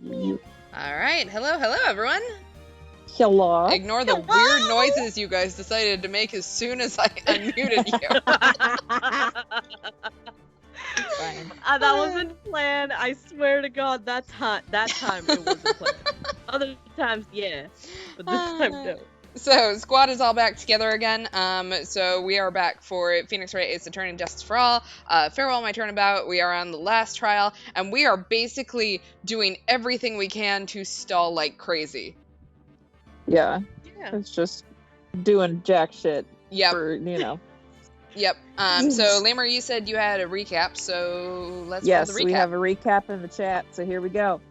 You. All right. Hello, everyone. Hello. Ignore the weird noises you guys decided to make as soon as I unmuted you. Fine. That wasn't planned. I swear to God, that time it wasn't planned. Other times, yeah, but this time, no. So, squad is all back together again. So we are back for Phoenix Wright It's Attorney Justice for All. Farewell, my turnabout. We are on the last trial, and we are basically doing everything we can to stall like crazy. Yeah. It's just doing jack shit. Yep. For, you know. Yep. So, Lamer, you said you had a recap, so let's roll the recap. Yes, we have a recap in the chat, so here we go.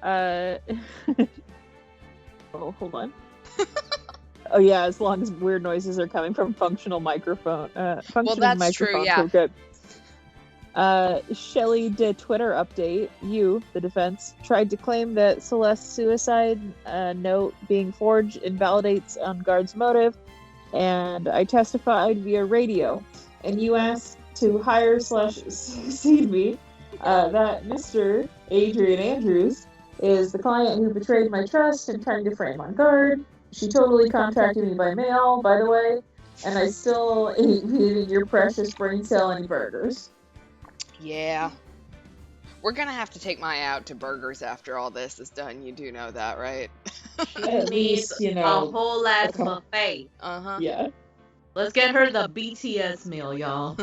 Oh, hold on. Oh yeah, as long as weird noises are coming from functional microphone. Functioning that's microphones, true, yeah. We're good. Shelly did Twitter update. You, the defense, tried to claim that Celeste's suicide note being forged invalidates on guard's motive, and I testified via radio. And you asked to hire/succeed me that Mr. Adrian Andrews is the client who betrayed my trust and tried to frame on guard. She totally contacted me by mail, by the way, and I still ain't eating your precious brain cell any burgers. Yeah. We're gonna have to take Maya out to burgers after all this is done. You do know that, right? At least, you know, a whole ass buffet. Uh-huh. Yeah. Let's get her the BTS meal, y'all.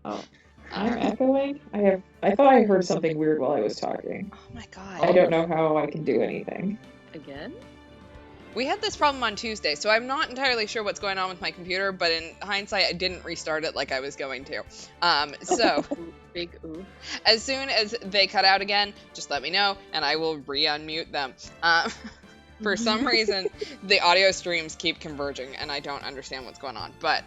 Oh, I'm echoing? I thought I heard something weird while I was talking. Oh my god. I don't know how I can do anything. Again? We had this problem on Tuesday, so I'm not entirely sure what's going on with my computer, but in hindsight, I didn't restart it like I was going to. So, Big ooh. As soon as they cut out again, just let me know, and I will re-unmute them. For some reason, the audio streams keep converging, and I don't understand what's going on. But,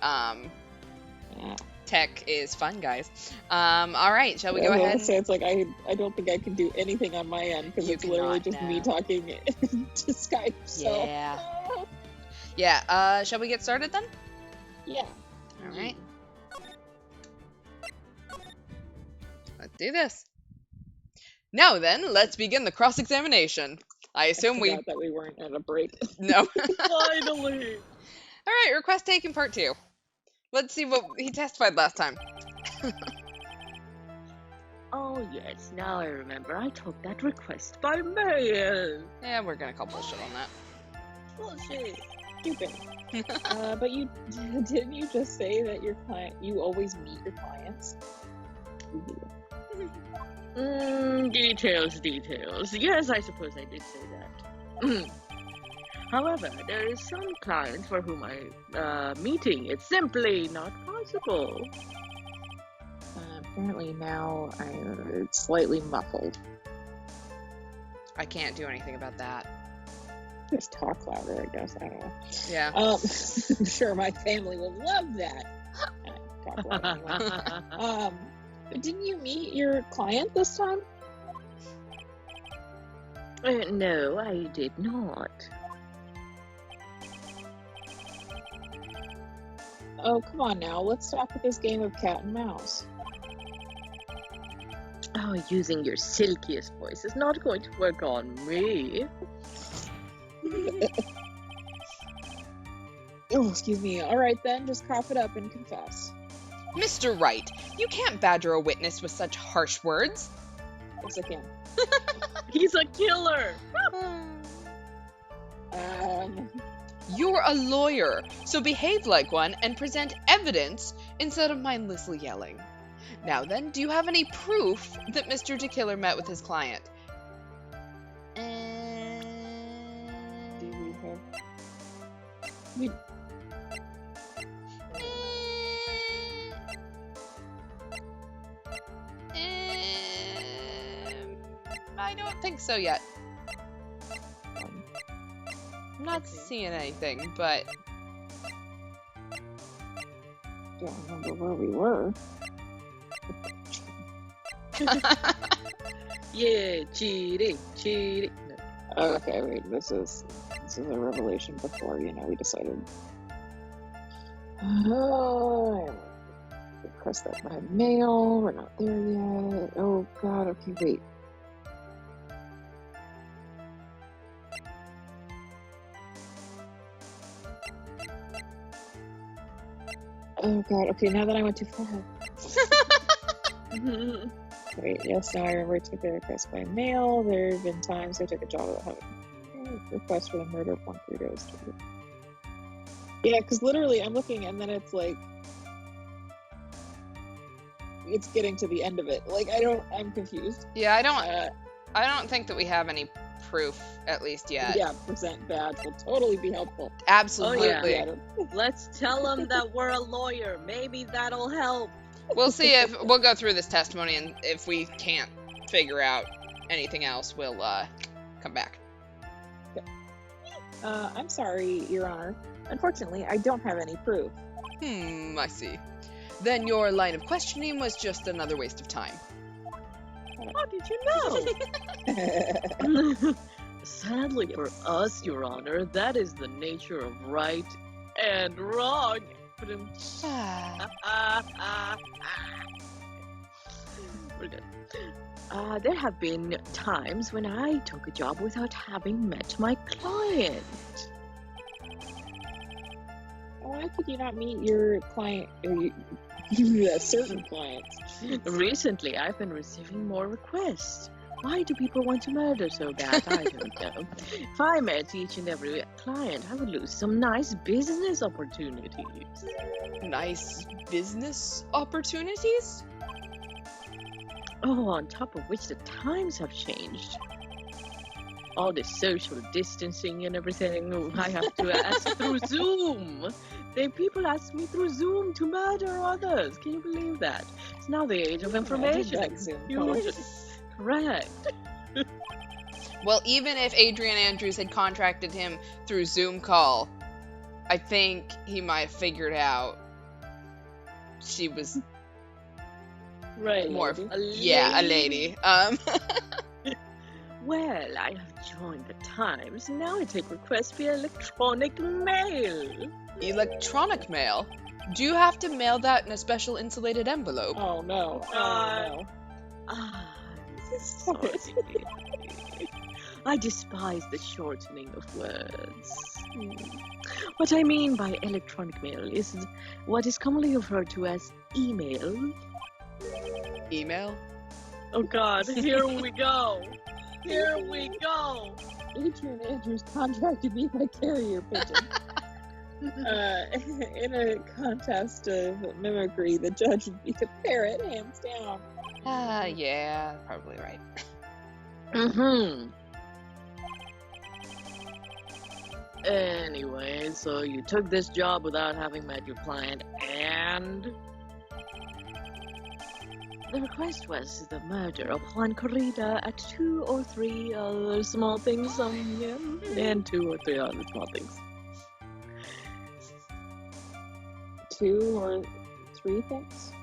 tech is fun, guys. All right, shall we go ahead? So it's like I don't think I can do anything on my end because it's literally just me talking to Skype. So. Yeah. Yeah. Shall we get started then? Yeah. All right. Let's do this. Now then, let's begin the cross-examination. I assume I forgot that we weren't at a break. No. Finally. All right. Request taken, part 2. Let's see what he testified last time. Oh, yes, now I remember. I took that request by mail. Yeah, we're gonna call bullshit on that. Bullshit. Stupid. But didn't you just say that you always meet your clients? Details. Yes, I suppose I did say that. However, there is some clients for whom meeting is simply not possible. Apparently now it's slightly muffled. I can't do anything about that. Just talk louder, I guess. I don't know. Yeah. I'm sure my family will love that. Talk louder anyway. But didn't you meet your client this time? No, I did not. Oh, come on now. Let's stop with this game of cat and mouse. Oh, using your silkiest voice is not going to work on me. Oh, excuse me. All right then, just cough it up and confess. Mr. Wright, you can't badger a witness with such harsh words. Yes, I can. He's a killer. You're a lawyer, so behave like one and present evidence instead of mindlessly yelling. Now then, do you have any proof that Mr. DeKiller met with his client? Do we have... We... I don't think so yet. I'm not seeing anything, but... Don't remember where we were. Yeah, cheating. No. Oh, okay, wait, this is a revelation before, we decided. Oh, request that by mail, we're not there yet. Oh god, okay, wait. Oh god, okay, now that I went too far. Wait, yes, now I remember I took a request by mail. There have been times I took a job without having a request for the murder of one Crudos. Yeah, because literally I'm looking and then it's like, it's getting to the end of it. Like, I'm confused. Yeah, I don't think that we have any proof, at least yet. Yeah, present badge will totally be helpful. Absolutely. Oh, yeah. Let's tell them that we're a lawyer. Maybe that'll help. We'll see if we'll go through this testimony, and if we can't figure out anything else, we'll come back. I'm sorry, Your Honor. Unfortunately, I don't have any proof. I see. Then your line of questioning was just another waste of time. How did you know? Sadly for us, Your Honor, that is the nature of right and wrong. We're good. There have been times when I took a job without having met my client. Why could you not meet your client, or certain clients? Recently, I've been receiving more requests. Why do people want to murder so bad? I don't know. If I met each and every client, I would lose some nice business opportunities. Nice business opportunities? Oh, on top of which the times have changed. All this social distancing and everything, I have to ask through Zoom. People ask me through Zoom to murder others. Can you believe that? It's now the age of information. Correct. Well, even if Adrian Andrews had contracted him through Zoom call, I think he might have figured out she was more a lady. Well, I have joined the Times. Now I take requests via electronic mail. Electronic mail? Do you have to mail that in a special insulated envelope? Oh no. This is sorry. I despise the shortening of words. What I mean by electronic mail is what is commonly referred to as email. Email? Oh god, here we go. Here we go. Adrian Andrews contracted me by carrier pigeon. In a contest of mimicry, the judge would be the parrot, hands down. Yeah, probably right. Anyway, so you took this job without having met your client, and the request was the murder of Juan Corrida at 2 or 3 other small things, and 2 or 3 other small things. 2 or 3 things?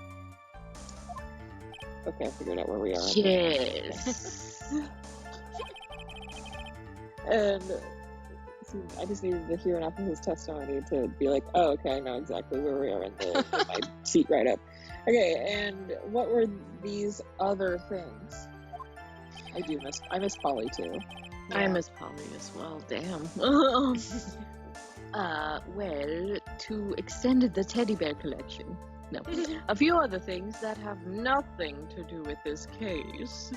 Okay, I figured out where we are. Yes. And I just needed to hear enough of his testimony to be like, oh, okay, I know exactly where we are in my seat right up. Okay, and what were these other things? I miss Polly too. Yeah. I miss Polly as well, damn. Well, to extend the teddy bear collection. No. A few other things that have nothing to do with this case.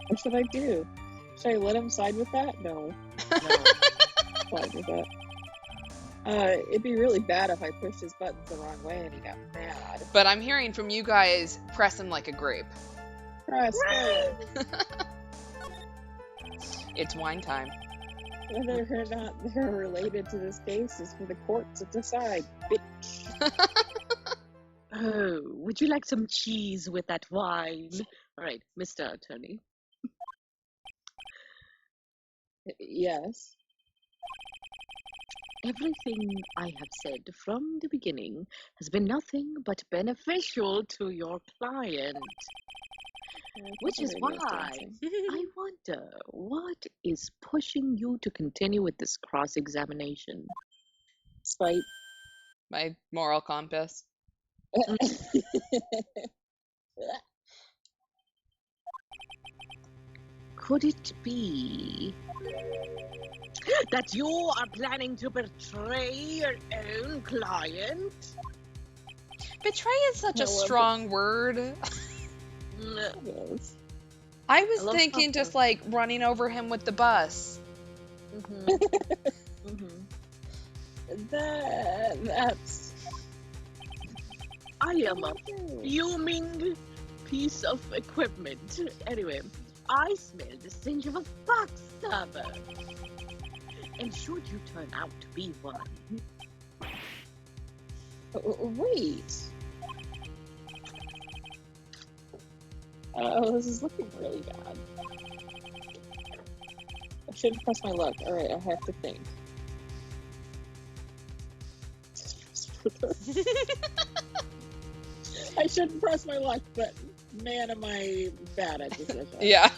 What should I do? Should I let him side with that? No. Side with that. It'd be really bad if I pushed his buttons the wrong way and he got mad. But I'm hearing from you guys, press him like a grape. Press it. It's wine time. Whether or not they're related to this case is for the court to decide, bitch. Oh, would you like some cheese with that wine? All right, Mr. Attorney. Yes. Everything I have said from the beginning has been nothing but beneficial to your client. Which is why I wonder, what is pushing you to continue with this cross-examination? Spite. My moral compass. Could it be That you are planning to betray your own client? Betray is such a I love strong word. Yes. I I was love thinking just comfort. like running over him with the bus. That's. I am a fuming piece of equipment. Anyway, I smell the stench of a backstabber. And should you turn out to be one, Wait. Oh, this is looking really bad. I shouldn't press my luck. Alright, I have to think. I shouldn't press my luck, but man, am I bad at decisions. Yeah.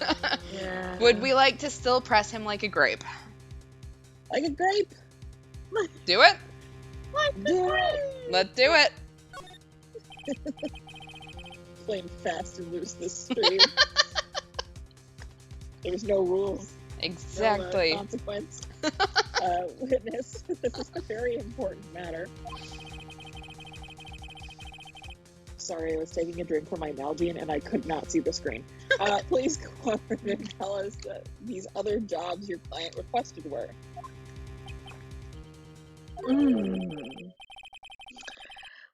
yeah. Would we like to still press him like a grape? Like a grape? Do it? Do it! Let's do it. Playing fast and loose this stream. There's no rules. Exactly. No consequence. Witness, this is a very important matter. Sorry, I was taking a drink from my Nalgene and I could not see the screen. Please go over and tell us these other jobs your client requested were.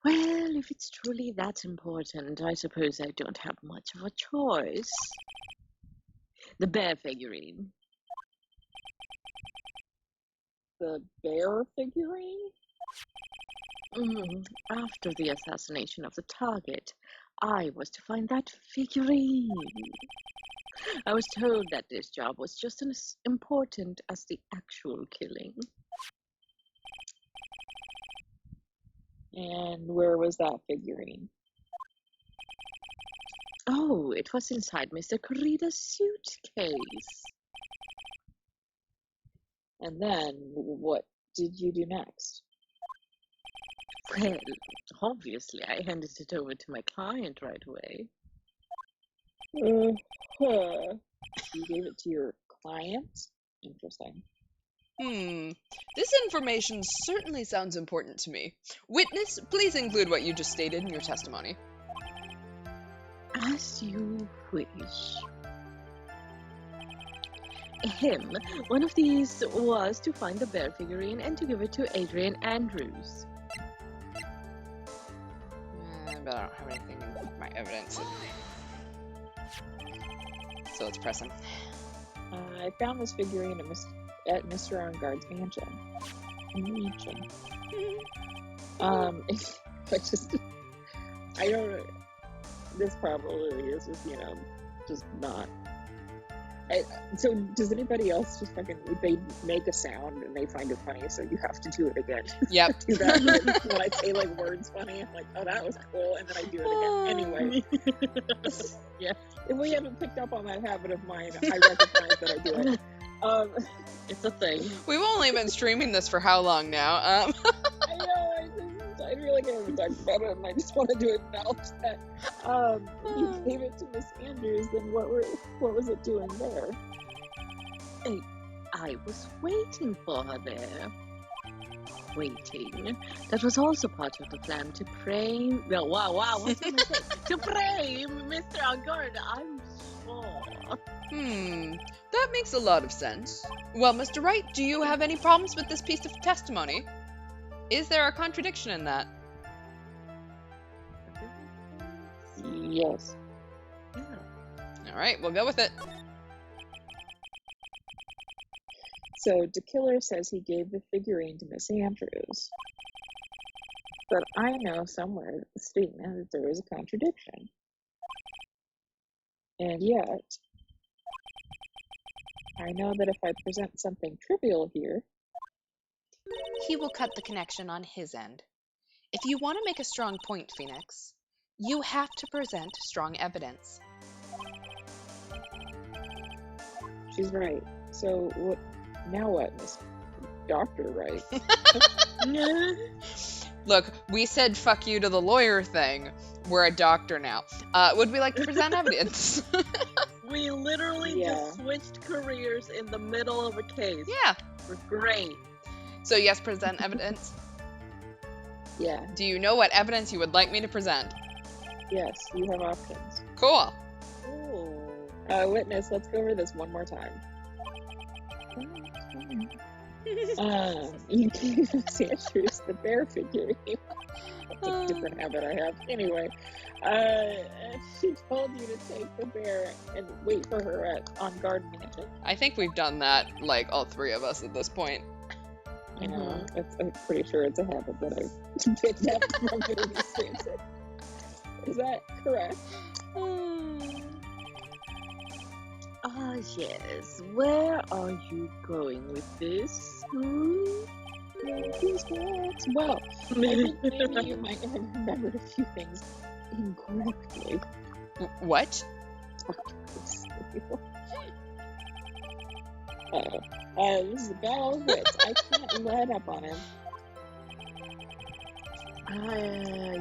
Well, if it's truly that important, I suppose I don't have much of a choice. The bear figurine. The bear figurine? After the assassination of the target, I was to find that figurine. I was told that this job was just as important as the actual killing. And where was that figurine? Oh, it was inside Mr. Corrida's suitcase. And then, what did you do next? Well, obviously, I handed it over to my client right away. You gave it to your client? Interesting. This information certainly sounds important to me. Witness, please include what you just stated in your testimony. As you wish. One of these was to find the bear figurine and to give it to Adrian Andrews. But I don't have anything in my evidence. So let's press him. I found this figurine at Mr. Arngard's mansion. I don't. This probably is just, just not. So does anybody else just fucking, they make a sound and they find it funny, so you have to do it again? Yep. Do that when I say like words funny, I'm like, oh, that was cool, and then I do it again. Anyway. Yeah. If we haven't picked up on that habit of mine, I recognize that I do it. It's a thing. We've only been streaming this for how long now? I know, I really can't talk about it, and I just wanted to acknowledge that. You gave it to Miss Andrews, then what was it doing there? I was waiting for her there. Waiting. That was also part of the plan to frame. Well, wow, what's I say? To frame Mr. Angard, I'm sure. That makes a lot of sense. Well, Mr. Wright, do you have any problems with this piece of testimony? Is there a contradiction in that? Yes. Yeah. Alright, we'll go with it. So, DeKiller says he gave the figurine to Miss Andrews. But I know somewhere in the statement that there is a contradiction. And yet, I know that if I present something trivial here, He will cut the connection on his end. If you want to make a strong point, Phoenix, you have to present strong evidence. she's right. So, now what, Miss Dr. Wright? Look, we said fuck you to the lawyer thing. We're a doctor now. Would we like to present evidence? We literally Yeah. just switched careers in the middle of a case. Yeah. We're great. So yes, present evidence. Yeah. Do you know what evidence you would like me to present? Yes, you have options. Cool. Ooh. Witness, let's go over this one more time. You gave us Andrews the bear figurine. That's a different habit I have. Anyway, she told you to take the bear and wait for her on Guard Mansion. I think we've done that, like, all three of us at this point. I'm pretty sure it's a habit that I picked up from Baby Samson. Is that correct? Ah, yes. Where are you going with this? Well, I think maybe you might have remembered a few things incorrectly. What? This is a battle of wits. I can't let up on him.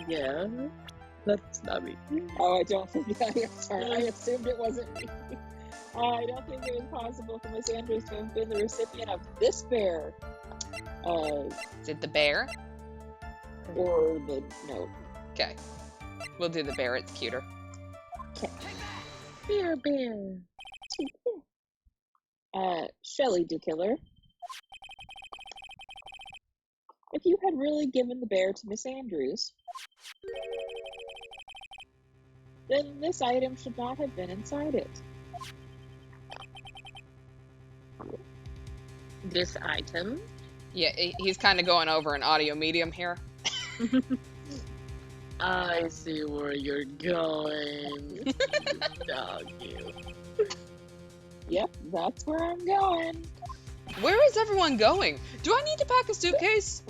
Yeah. That's not me. Oh, I don't think I'm sorry. I assumed it wasn't me. I don't think it was possible for Miss Andrews to have been the recipient of this bear. Is it the bear? Or the note. Okay. We'll do the bear, it's cuter. Bear. Shelley Dukiller. If you had really given the bear to Miss Andrews, then this item should not have been inside it. This item? Yeah, he's kind of going over an audio medium here. I see where you're going. Dog you. Yep, that's where I'm going. Where is everyone going? Do I need to pack a suitcase?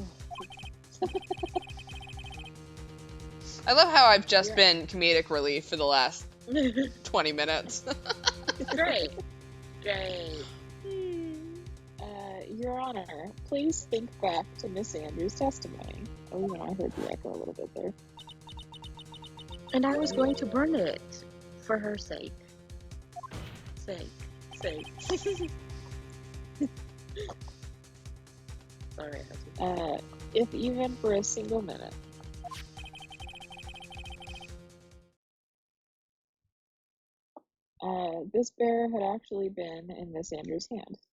I love how I've just been comedic relief for the last 20 minutes. Great. Your Honor, please think back to Miss Andrews' testimony. Oh, you know, I heard the echo a little bit there. And I was going to burn it for her sake. Sake. Sorry, I had to. If even for a single minute. This bear had actually been in Miss Andrews' hands.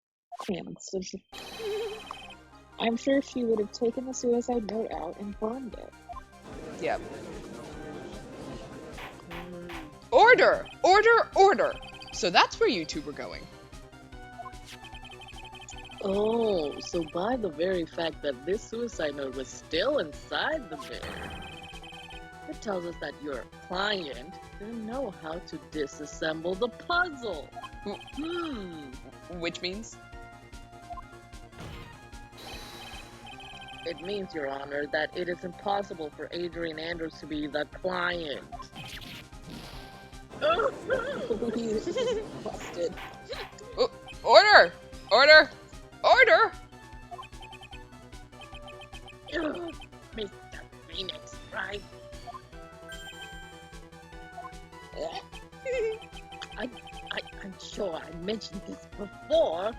I'm sure she would have taken the suicide note out and burned it. Yep. Order! So that's where you two were going. Oh, so by the very fact that this suicide note was still inside the bear, it tells us that your client didn't know how to disassemble the puzzle. Which means? It means, Your Honor, that it is impossible for Adrian Andrews to be the client. Busted. Order! Mr. Phoenix, right? I'm sure I mentioned this before.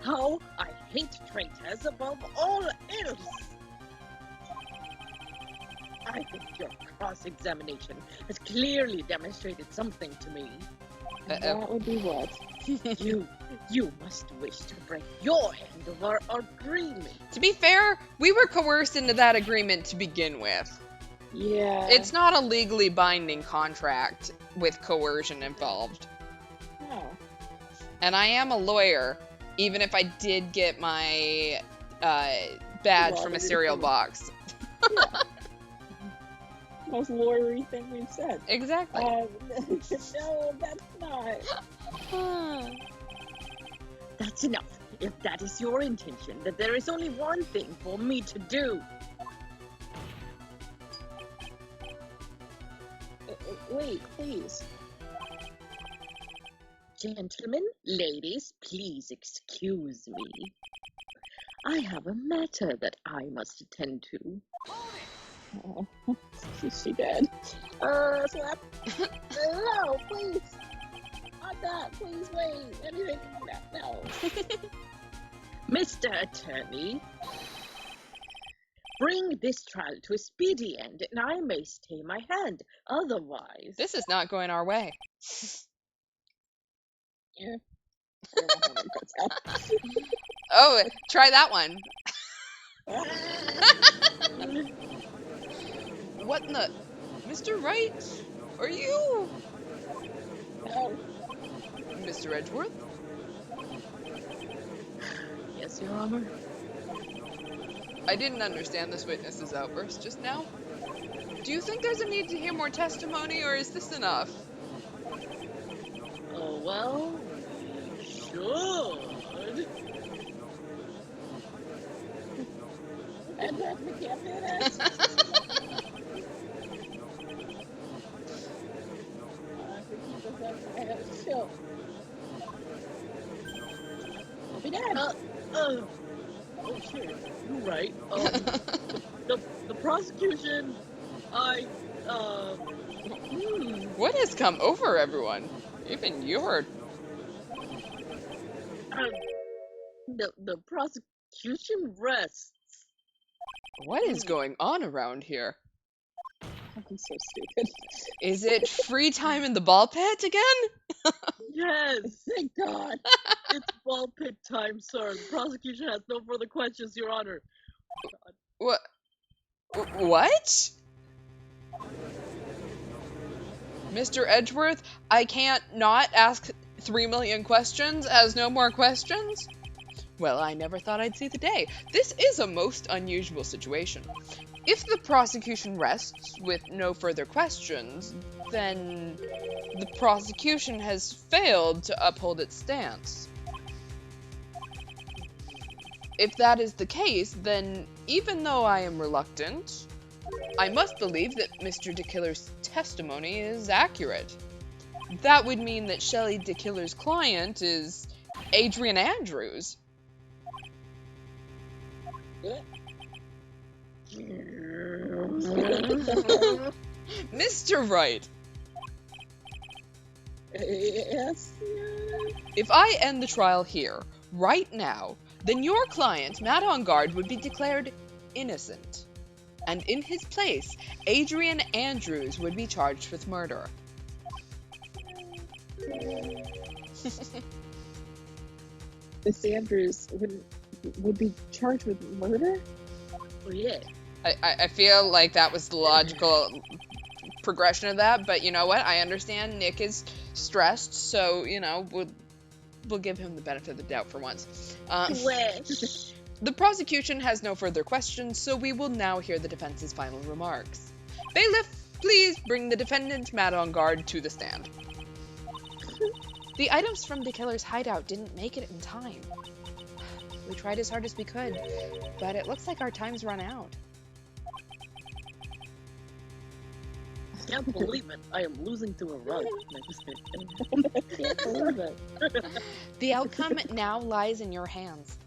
How I hate traitors above all else. I think your cross-examination has clearly demonstrated something to me. That would be what? You must wish to break your end of our agreement. To be fair, we were coerced into that agreement to begin with. Yeah. It's not a legally binding contract with coercion involved. No. And I am a lawyer, even if I did get my badge from a cereal box. Yeah. Most lawyery thing we've said. Exactly. No, that's not. That's enough. If that is your intention, that there is only one thing for me to do. Wait, please. Gentlemen, ladies, please excuse me. I have a matter that I must attend to. Oh, she dead. Slap. No, please. Not that. Please wait. Anything. No. Mr. Attorney, bring this trial to a speedy end, and I may stay my hand. Otherwise, This is not going our way. Yeah. I don't know how many cuts out. Oh, try that one. What in the... Mr. Wright? Are you... No. Mr. Edgeworth? yes, Your Honor. I didn't understand this witness's outburst just now. Do you think there's a need to hear more testimony, or is this enough? Oh, well, we should. And we can't do this. If we keep this up, I have to chill. I'll be dead. Oh, shit. You're right. The prosecution, What has come over everyone? Even you're... the prosecution rests. What is going on around here? I'd be so stupid. Is it free time in the ball pit again? Yes, Thank God. it's ball pit time, sir. The prosecution has no further questions, Your Honor. What? What? Mr. Edgeworth, I can't not ask 3 million questions as no more questions? Well, I never thought I'd see the day. This is a most unusual situation. If the prosecution rests with no further questions, then the prosecution has failed to uphold its stance. If that is the case, then even though I am reluctant, I must believe that Mr. DeKiller's testimony is accurate. That would mean that Shelley DeKiller's client is Adrian Andrews. Mr. Wright, Yes. if I end the trial here, right now, then your client, Matt On Guard, would be declared innocent. And in his place, Adrian Andrews would be charged with murder. Miss Andrews would be charged with murder? Oh, yeah. I feel like that was the logical progression of that, but you know what? I understand Nick is stressed, so, you know, we'll give him the benefit of the doubt for once. The prosecution has no further questions, so we will now hear the defense's final remarks. Bailiff, please bring the defendant, Matt On Guard, to the stand. The items from the killer's hideout didn't make it in time. We tried as hard as we could, but it looks like our time's run out. Can't believe it. I am losing to a rug. Can't believe it. The outcome now lies in your hands.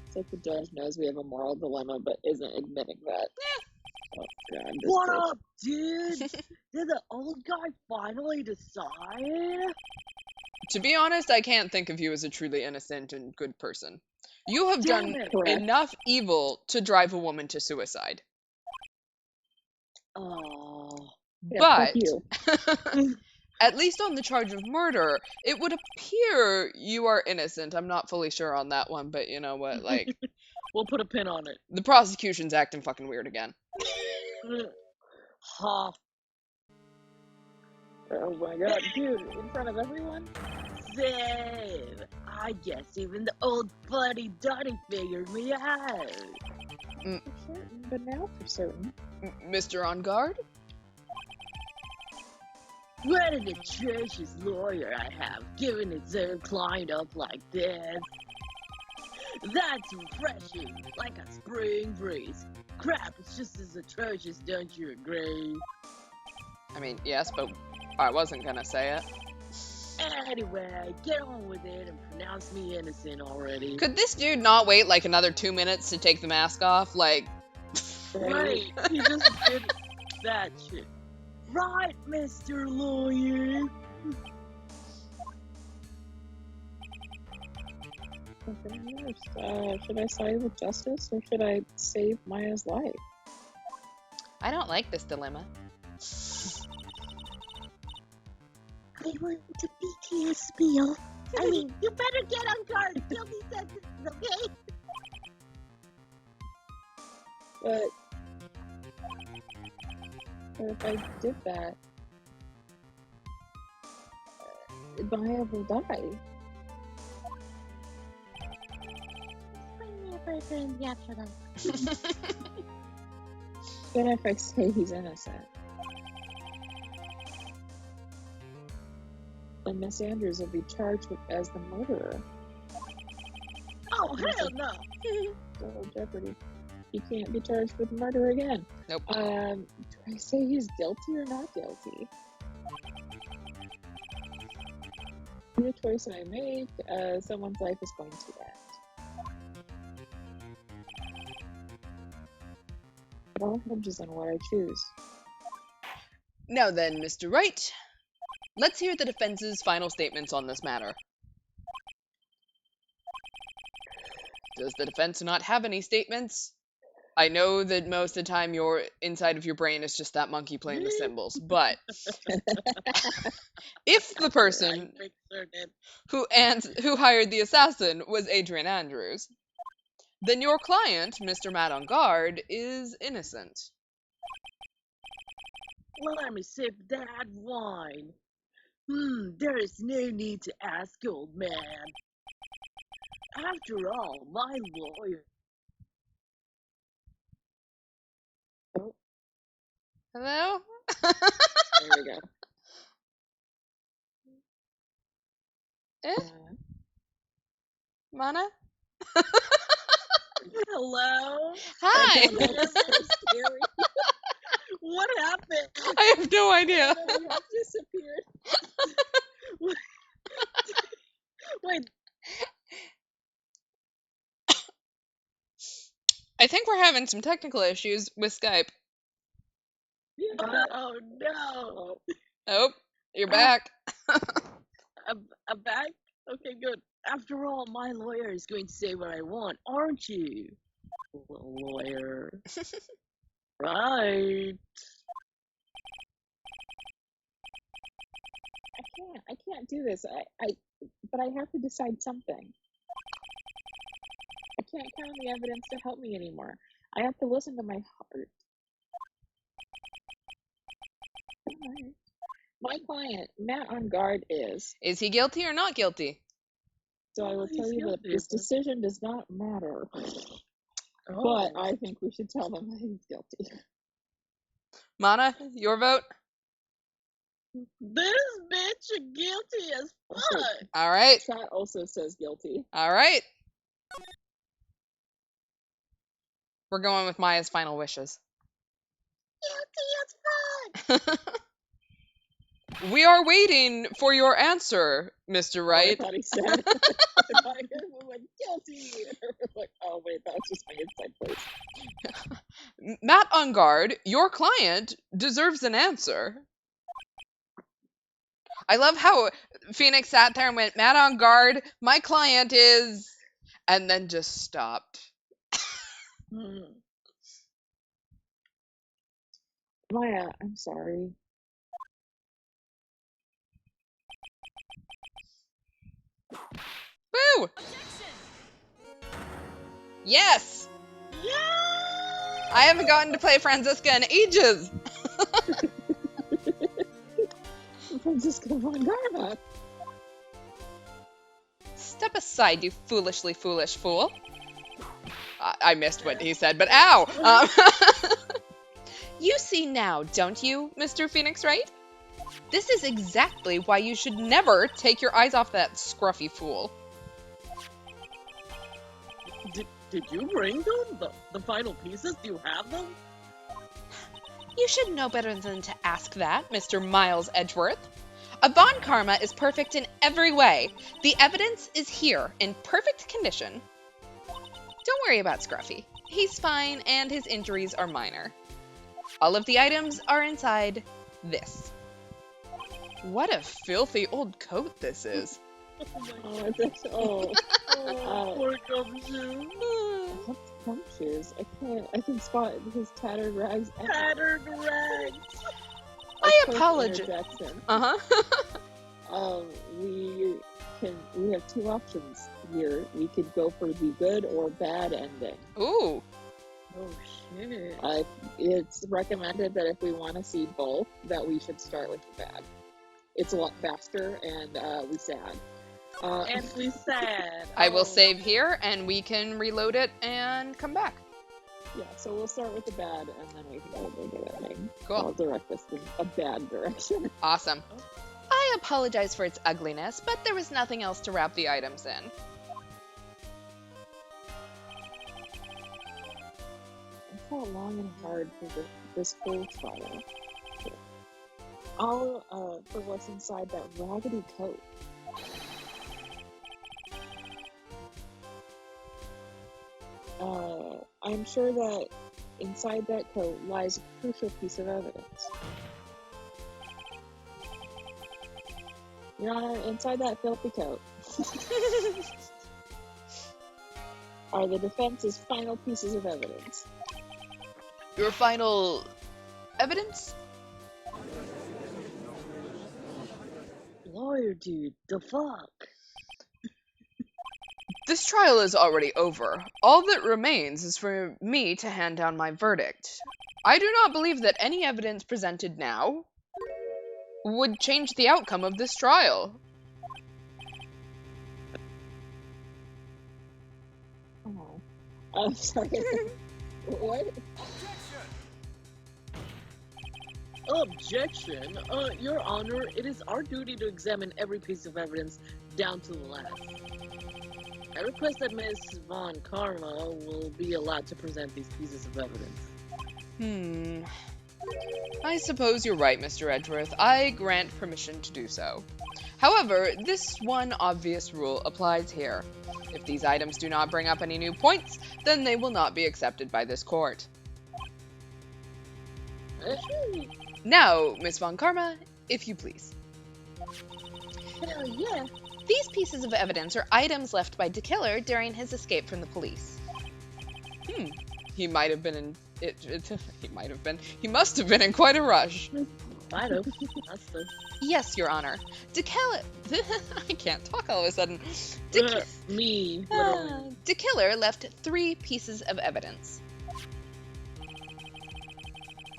It's like the judge knows we have a moral dilemma, but isn't admitting that. Oh, God, this What bitch. up, dude? Did the old guy finally decide? To be honest, I can't think of you as a truly innocent and good person. You have Damn done it. Correct. enough evil to drive a woman to suicide. Oh. Yeah, But fuck you. at least on the charge of murder, it would appear you are innocent. I'm not fully sure on that one, but you know what? Like, We'll put a pin on it. the prosecution's acting fucking weird again. Ha. Oh my God, dude, in front of everyone? Save. I guess even the old buddy Dottie figured me out. For certain, but now for certain. Mr. On Guard? What an atrocious lawyer I have, giving his own client up like this. That's refreshing, like a spring breeze. Crap, it's just as atrocious, don't you agree? I mean, yes, but I wasn't gonna say it. Anyway, get on with it and pronounce me innocent already. Could this dude not wait like another 2 minutes to take the mask off? Like, Right. He just did that shit. Right, Mr. Lawyer. Should I side with justice or should I save Maya's life? I don't like this dilemma. I want to BTS spiel. I mean, you better get on guard. Guilty sentences, okay? But if I did that, Maya will die. Find me a boyfriend in the afterlife. But if I say he's innocent, then Miss Andrews will be charged as the murderer. Oh, hell no! So Jeopardy. He can't be charged with murder again. Nope. Do I say he's guilty or not guilty? The choice I make, someone's life is going to end. It all hinges on what I choose. Now then, Mr. Wright, let's hear the defense's final statements on this matter. Does the defense not have any statements? I know that most of the time your inside of your brain is just that monkey playing the cymbals, but if the person who hired the assassin was Adrian Andrews, then your client, Mr. Matt on Guard, is innocent. Let me sip that wine. There is no need to ask, old man. After all, my lawyer. Hello? There we go. Mana? Hello? Hi! That was so scary. What happened? I have no idea. We have disappeared. Wait. I think we're having some technical issues with Skype. Oh no. Oh, you're back. I'm back? Okay, good. After all, my lawyer is going to say what I want, aren't you? Little lawyer. Right. I can't do this. But I have to decide something. I can't count on the evidence to help me anymore. I have to listen to my heart. Alright. My client, Matt on Guard, is. Is he guilty or not guilty? So I will He's tell you that guilty. this decision does not matter. Oh. But I think we should tell them that he's guilty. Mana, your vote? This bitch is guilty as fuck. All right. Chat also says guilty. All right. We're going with Maya's final wishes. Guilty as fuck. We are waiting for your answer, Mr. Wright. I thought he said. I thought he was guilty. Like, oh wait, that's just my inside place. Matt on Guard, your client deserves an answer. I love how Phoenix sat there and went, Matt on Guard, my client is... And then just stopped. Maya, I'm sorry. Woo! Yes! Yeah! I haven't gotten to play Franziska in ages. Franziska von Garma. Step aside, you foolishly foolish fool. I missed what he said, but ow! You see now, don't you, Mr. Phoenix Wright? This is exactly why you should never take your eyes off that scruffy fool. Did you bring them? The final pieces? Do you have them? You should know better than to ask that, Mr. Miles Edgeworth. A Von Karma is perfect in every way. The evidence is here in perfect condition. Don't worry about Scruffy. He's fine, and his injuries are minor. All of the items are inside this. What a filthy old coat this is. Oh, it's Poor gumshoe. Gumshoes. I can spot his tattered rags. Tattered rags. I Quick apologize. interjection. Uh-huh. We have two options here. We could go for the good or bad ending. Ooh. Oh shit. It's recommended that if we want to see both, that we should start with the bad. It's a lot faster, and we sad. And we sad. I will Oh. save here, and we can reload it and come back. Yeah, so we'll start with the bad, and then we can go to the good ending. Cool. I'll direct us in a bad direction. Awesome. I apologize for its ugliness, but there was nothing else to wrap the items in. I fought long and hard for this whole trial. All for what's inside that raggedy coat. I'm sure that inside that coat lies a crucial piece of evidence. Your Honor, inside that filthy coat are the defense's final pieces of evidence. Your final evidence? Lawyer dude, the fuck? This trial is already over. All that remains is for me to hand down my verdict. I do not believe that any evidence presented now would change the outcome of this trial. Oh. I'm sorry. What? Objection! Your Honor, it is our duty to examine every piece of evidence down to the last. I request that Ms. Von Karma will be allowed to present these pieces of evidence. I suppose you're right, Mr. Edgeworth. I grant permission to do so. However, this one obvious rule applies here. If these items do not bring up any new points, then they will not be accepted by this court. Now, Miss Von Karma, if you please. Hell yeah! These pieces of evidence are items left by DeKiller during his escape from the police. He might have been in... He must have been in quite a rush. Might have. Yes, Your Honor. DeKiller... I can't talk all of a sudden. Me, literally. DeKiller left 3 pieces of evidence.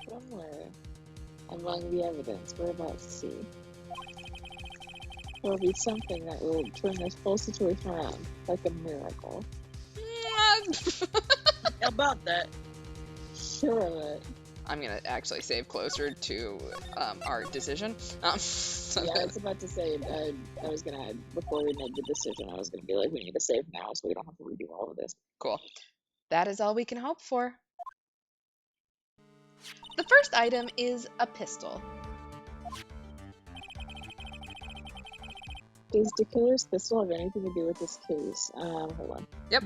Somewhere among the evidence we're about to see, there will be something that will turn this whole situation around, like a miracle. About that. Sure of it. I'm gonna actually save closer to our decision. Yeah, I was about to say, I was gonna, before we made the decision, I was gonna be like, we need to save now so we don't have to redo all of this. Cool. That is all we can hope for. The first item is a pistol. Does DeKiller's pistol have anything to do with this case? Hold on. Yep.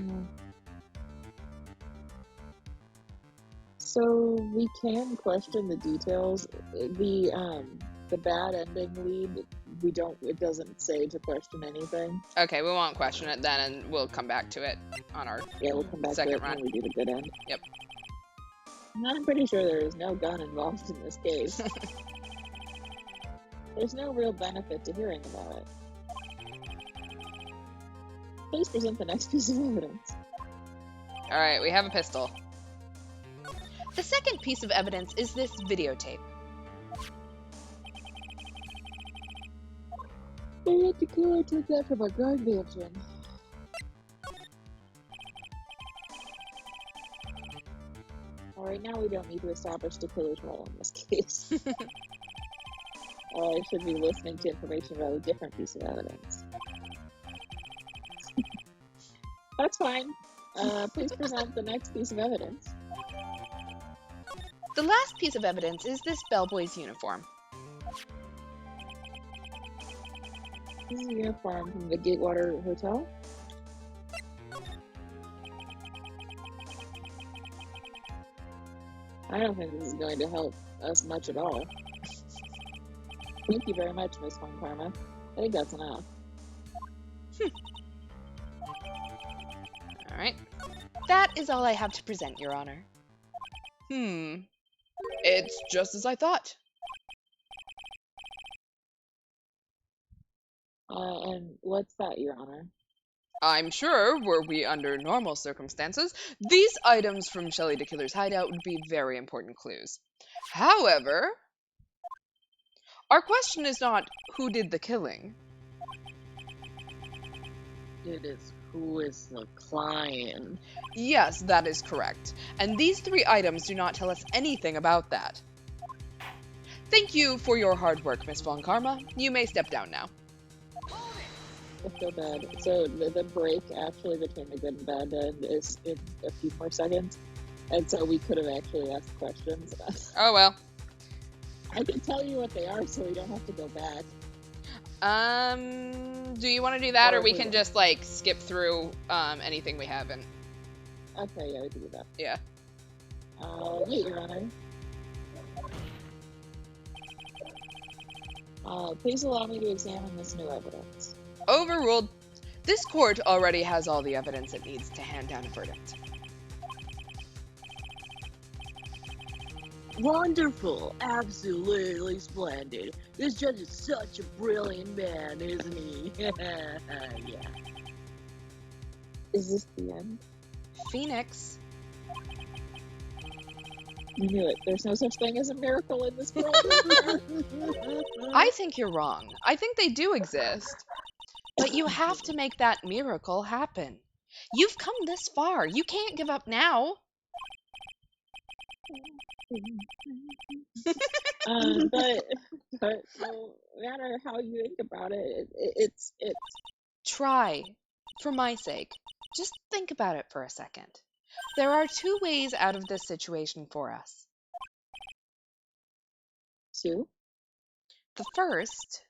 So we can question the details. The bad ending lead, it doesn't say to question anything. Okay, we won't question it then, and we'll come back to it on our We'll come back second to it run. when we do the good end. Yep. I'm pretty sure there is no gun involved in this case. There's no real benefit to hearing about it. Please present the next piece of evidence. Alright, we have a pistol. The second piece of evidence is this videotape. DeKiller took that from a guard mansion. Alright, now we don't need to establish DeKiller's role in this case. I should be listening to information about a different piece of evidence. That's fine. Please present the next piece of evidence. The last piece of evidence is this bellboy's uniform. This is a uniform from the Gatewater Hotel. I don't think this is going to help us much at all. Thank you very much, Miss Fun Karma. I think that's enough. Alright. That is all I have to present, Your Honor. It's just as I thought. And what's that, Your Honor? I'm sure, were we under normal circumstances, these items from Shelley the Killer's hideout would be very important clues. However, our question is not who did the killing. It is who is the client. Yes, that is correct. And these 3 items do not tell us anything about that. Thank you for your hard work, Miss Von Karma. You may step down now. I feel bad. So the break actually between the good and bad end is in a few more seconds. And so we could have actually asked questions. Oh well. I can tell you what they are so we don't have to go back. Do you want to do that, or we we can don't. just, like, skip through, anything we haven't? Okay, yeah, we can do that. Yeah. Wait, Your Honor. Please allow me to examine this new evidence. Overruled. This court already has all the evidence it needs to hand down a verdict. Wonderful. Absolutely splendid. This judge is such a brilliant man, isn't he? Yeah. Is this the end? Phoenix. You knew it. There's no such thing as a miracle in this world. I think you're wrong. I think they do exist. But you have to make that miracle happen. You've come this far. You can't give up now. But no matter how you think about it, it's Try. For my sake. Just think about it for a second. There are 2 ways out of this situation for us. two. The first,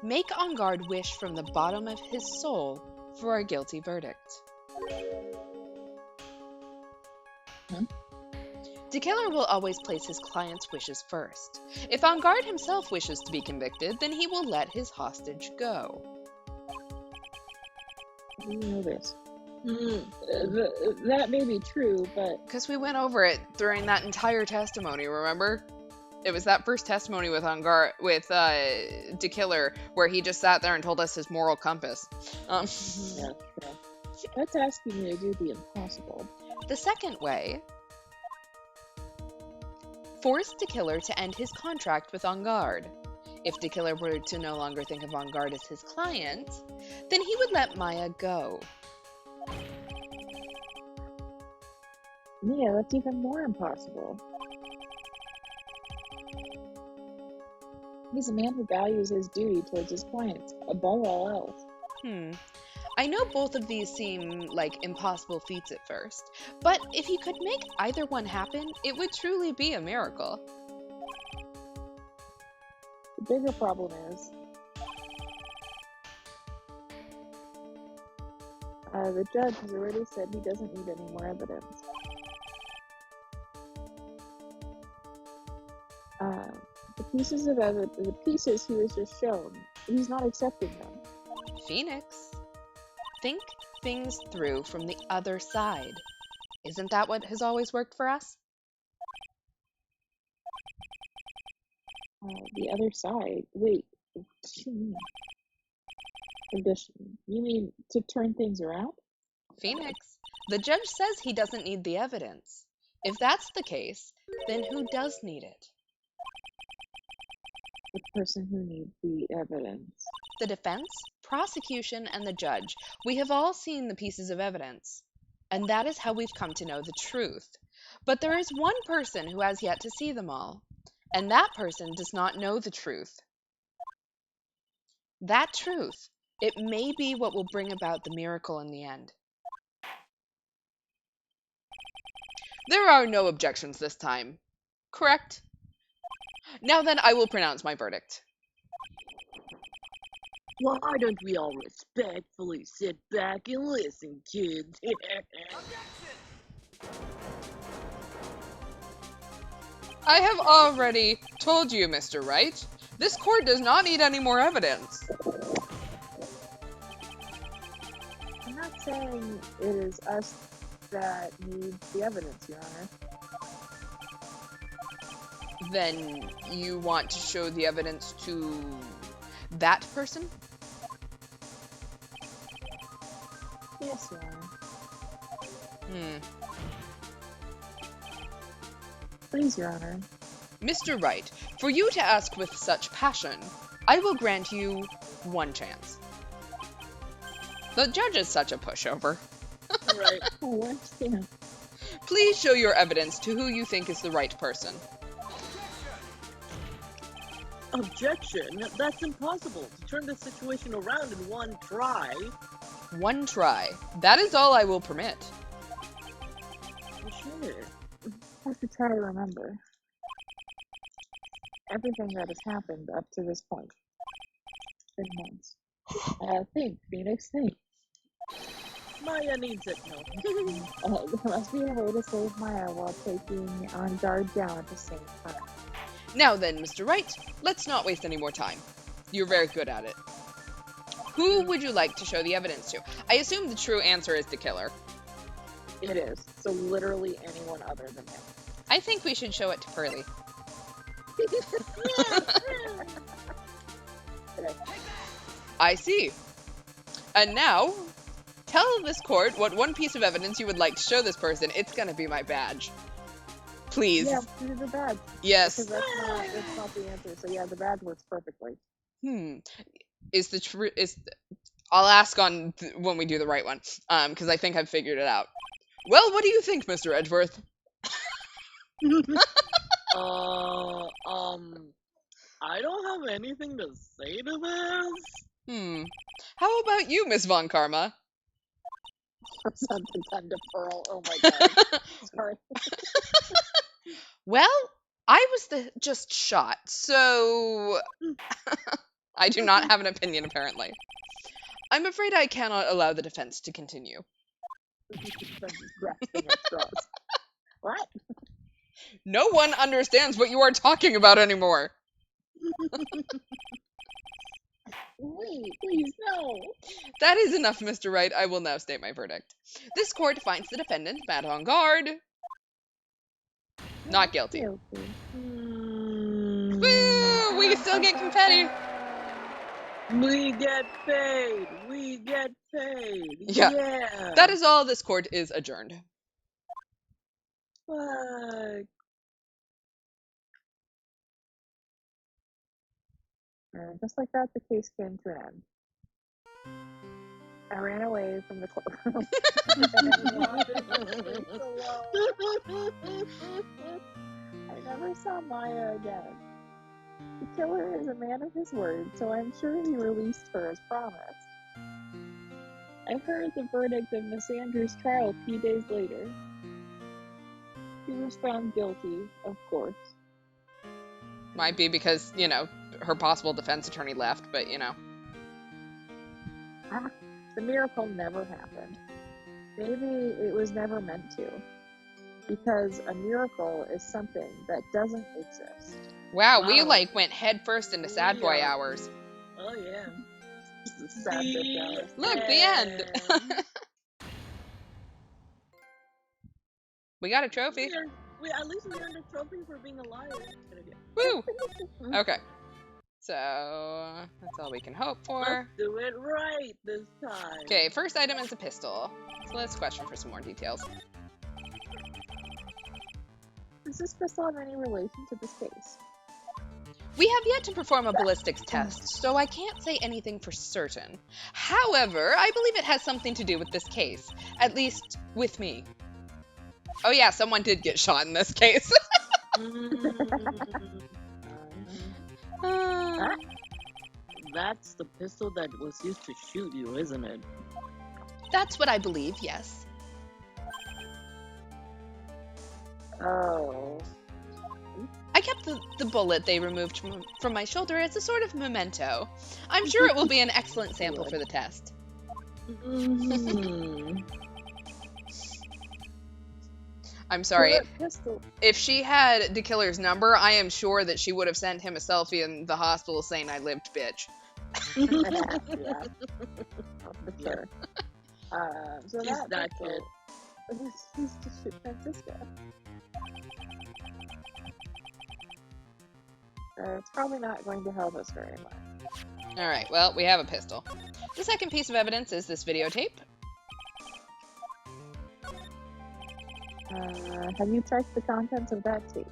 make On Guard wish from the bottom of his soul for a guilty verdict. The killer will always place his client's wishes first. If On Guard himself wishes to be convicted, then he will let his hostage go. You know this. That may be true, but Because we went over it during that entire testimony, remember? It was that first testimony with On Guard, with the killer, where he just sat there and told us his moral compass. yeah, true. That's asking me to do the impossible. The second way, force the killer to end his contract with On Guard. If the killer were to no longer think of On Guard as his client, then he would let Maya go. Yeah, that's even more impossible. He's a man who values his duty towards his clients above all else. I know both of these seem like impossible feats at first, but if he could make either one happen, it would truly be a miracle. The bigger problem is the judge has already said he doesn't need any more evidence. The pieces he was just shown, he's not accepting them. Phoenix, think things through from the other side. Isn't that what has always worked for us? The other side. Wait, what do you mean? Condition. You mean to turn things around? Phoenix, the judge says he doesn't need the evidence. If that's the case, then who does need it? The person who needs the evidence. The defense, prosecution, and the judge. We have all seen the pieces of evidence, and that is how we've come to know the truth. But there is one person who has yet to see them all, and that person does not know the truth. That truth, it may be what will bring about the miracle in the end. There are no objections this time, correct? Now then, I will pronounce my verdict. Why don't we all respectfully sit back and listen, kids? I have already told you, Mr. Wright. This court does not need any more evidence. I'm not saying it is us that needs the evidence, Your Honor. Then you want to show the evidence to that person? Yes, Your Honor. Please, Your Honor. Mr. Wright, for you to ask with such passion, I will grant you one chance. The judge is such a pushover. Right. Oh, I understand. Please show your evidence to who you think is the right person. Objection? That's impossible. To turn this situation around in one try. One try. That is all I will permit. Sure. I have to try to remember everything that has happened up to this point. In months. Think, Phoenix, think. Maya needs it now. There must be a way to save Maya while taking on guard down at the same time. Now then, Mr. Wright, let's not waste any more time. You're very good at it. Who would you like to show the evidence to? I assume the true answer is the killer. It is. So literally anyone other than him. I think we should show it to Pearly. I see. And now, tell this court what one piece of evidence you would like to show this person. It's gonna be my badge. Please. Yeah, do the badge. Yes. Because that's not the answer. So yeah, the badge works perfectly. I'll ask on when we do the right one, because I think I've figured it out. Well, what do you think, Mr. Edgeworth? I don't have anything to say to this. How about you, Miss Von Karma? Something done to Pearl. Oh my god. Sorry. Well, I was just shot, so I do not have an opinion, apparently. I'm afraid I cannot allow the defense to continue. Grasping at straws. What? No one understands what you are talking about anymore. Wait, please, no. That is enough, Mr. Wright. I will now state my verdict. This court finds the defendant, Matt on guard, not guilty. Woo! We still get confetti. We get paid. We get paid. Yeah. That is all. This court is adjourned. Fuck. Just like that, the case came to an end. I ran away from the courtroom. I never saw Maya again. The killer is a man of his word, so I'm sure he released her as promised. I heard the verdict of Miss Andrews' trial a few days later. She was found guilty, of course. Might be because, her possible defense attorney left, but, The miracle never happened. Maybe it was never meant to. Because a miracle is something that doesn't exist. Wow, we went head first into sad boy hours. Oh yeah. Sad bitch hours. Look, the end. We got a trophy. At least we earned a trophy for being alive. Woo! Okay. So, that's all we can hope for. Let's do it right this time. Okay, first item is a pistol. So let's question for some more details. Does this pistol have any relation to this case? We have yet to perform a ballistics test, so I can't say anything for certain. However, I believe it has something to do with this case. At least, with me. Oh yeah, someone did get shot in this case. That's the pistol that was used to shoot you, isn't it? That's what I believe, yes. Oh. I kept the bullet they removed from my shoulder as a sort of memento. I'm sure it will be an excellent sample for the test. I'm sorry. Pull that pistol. If she had the killer's number, I am sure that she would have sent him a selfie in the hospital saying, "I lived, bitch." Yeah. Oh, for sure. So He's that that pistol, he's to shoot Francisco. It's probably not going to help us very much. Alright, well, we have a pistol. The second piece of evidence is this videotape. Have you checked the contents of that tape?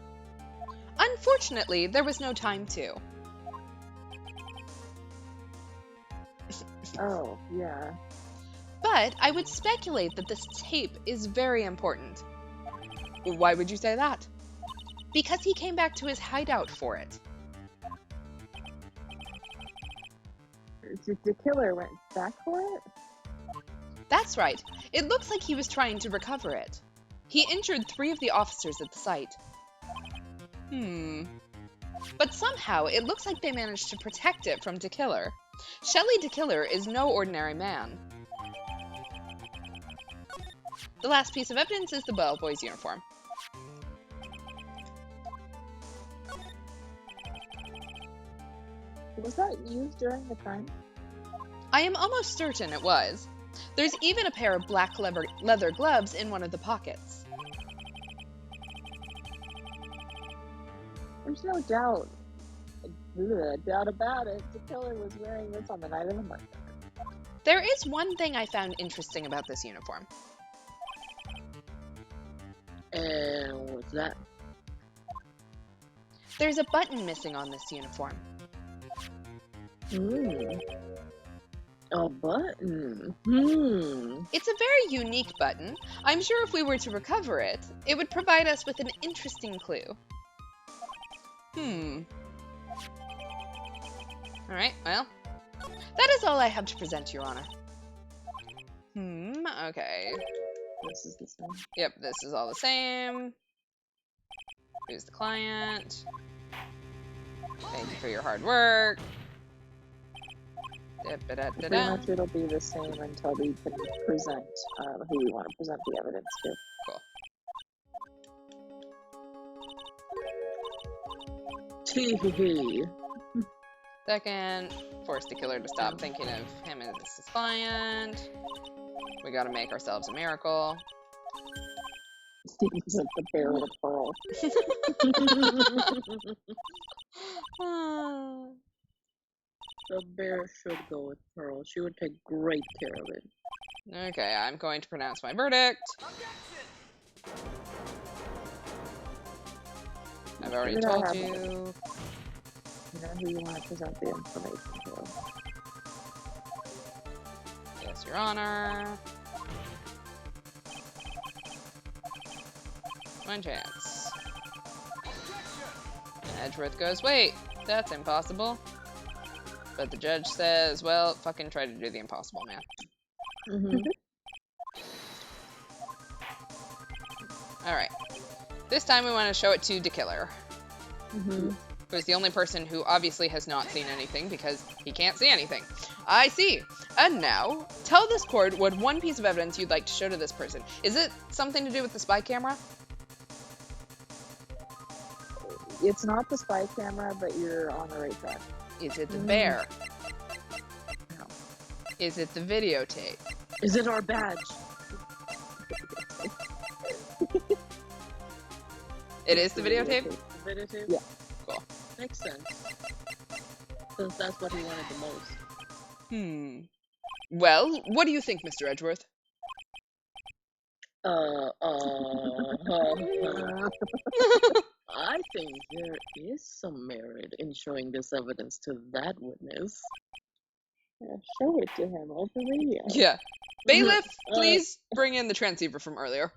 Unfortunately, there was no time to. Oh, yeah. But I would speculate that this tape is very important. Why would you say that? Because he came back to his hideout for it. The killer went back for it? That's right. It looks like he was trying to recover it. He injured 3 of the officers at the site. But somehow, it looks like they managed to protect it from DeKiller. Shelley DeKiller is no ordinary man. The last piece of evidence is the bellboy's uniform. Was that used during the crime? I am almost certain it was. There's even a pair of black leather gloves in one of the pockets. There's no doubt about it. The killer was wearing this on the night of the murder. There is one thing I found interesting about this uniform. And what's that? There's a button missing on this uniform. A button. It's a very unique button. I'm sure if we were to recover it, it would provide us with an interesting clue. Alright, well, that is all I have to present, Your Honor. Okay. This is the same. Yep, this is all the same. Who's the client? Thank you for your hard work. Pretty much it'll be the same until we can present who we want to present the evidence to. Tee. Second, force the killer to stop thinking of him as his client. We gotta make ourselves a miracle. He's like the bear with a pearl. The bear should go with Pearl. She would take great care of it. Okay, I'm going to pronounce my verdict. I've already told you. You know who you want to present the information to. Yes, Your Honor. One chance. And Edgeworth goes, wait, that's impossible. But the judge says, well, fucking try to do the impossible, man. Alright. This time we want to show it to DeKiller. Who's the only person who obviously has not seen anything because he can't see anything. I see. And now, tell this court what one piece of evidence you'd like to show to this person. Is it something to do with the spy camera? It's not the spy camera, but you're on the right track. Is it the bear? No. Is it the videotape? Is it our badge? It is the videotape? The videotape? Yeah. Cool. Makes sense. Since that's what he wanted the most. Well, what do you think, Mr. Edgeworth? I think there is some merit in showing this evidence to that witness. Yeah, show it to him over radio. Yeah. Bailiff, please bring in the transceiver from earlier.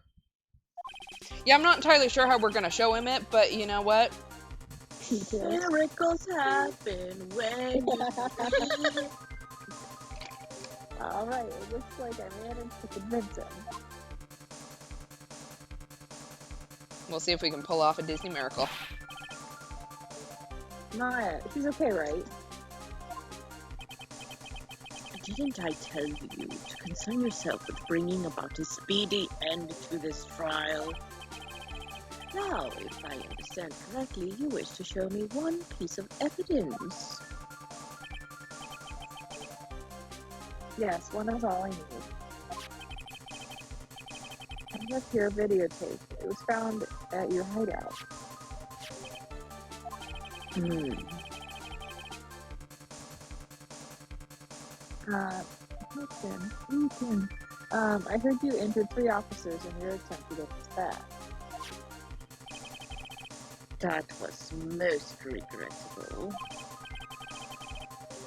Yeah, I'm not entirely sure how we're gonna show him it, but you know what? Miracles happen when you Alright, it looks like I managed to convince him. We'll see if we can pull off a Disney miracle. Not, she's okay, right? Didn't I tell you to concern yourself with bringing about a speedy end to this trial? Now, if I understand correctly, you wish to show me one piece of evidence. Yes, one is all I need. I have your videotape. It was found at your hideout. Hey, Tim. I heard you injured 3 officers in your attempt to get this back. That was most regrettable.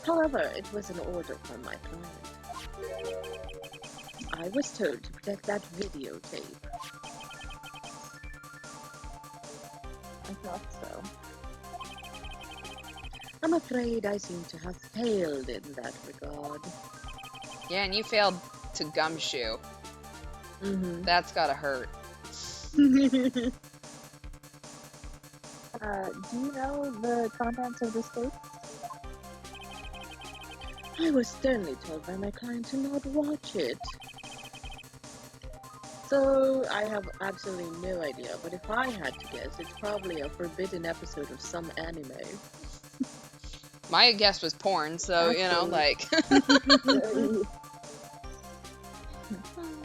However, it was an order from my client. I was told to protect that videotape. I thought so. I'm afraid I seem to have failed in that regard. Yeah, and you failed to gumshoe. That's gotta hurt. Do you know the contents of this tape? I was sternly told by my client to not watch it. So, I have absolutely no idea, but if I had to guess, it's probably a forbidden episode of some anime. My guess was porn, so, you know, like...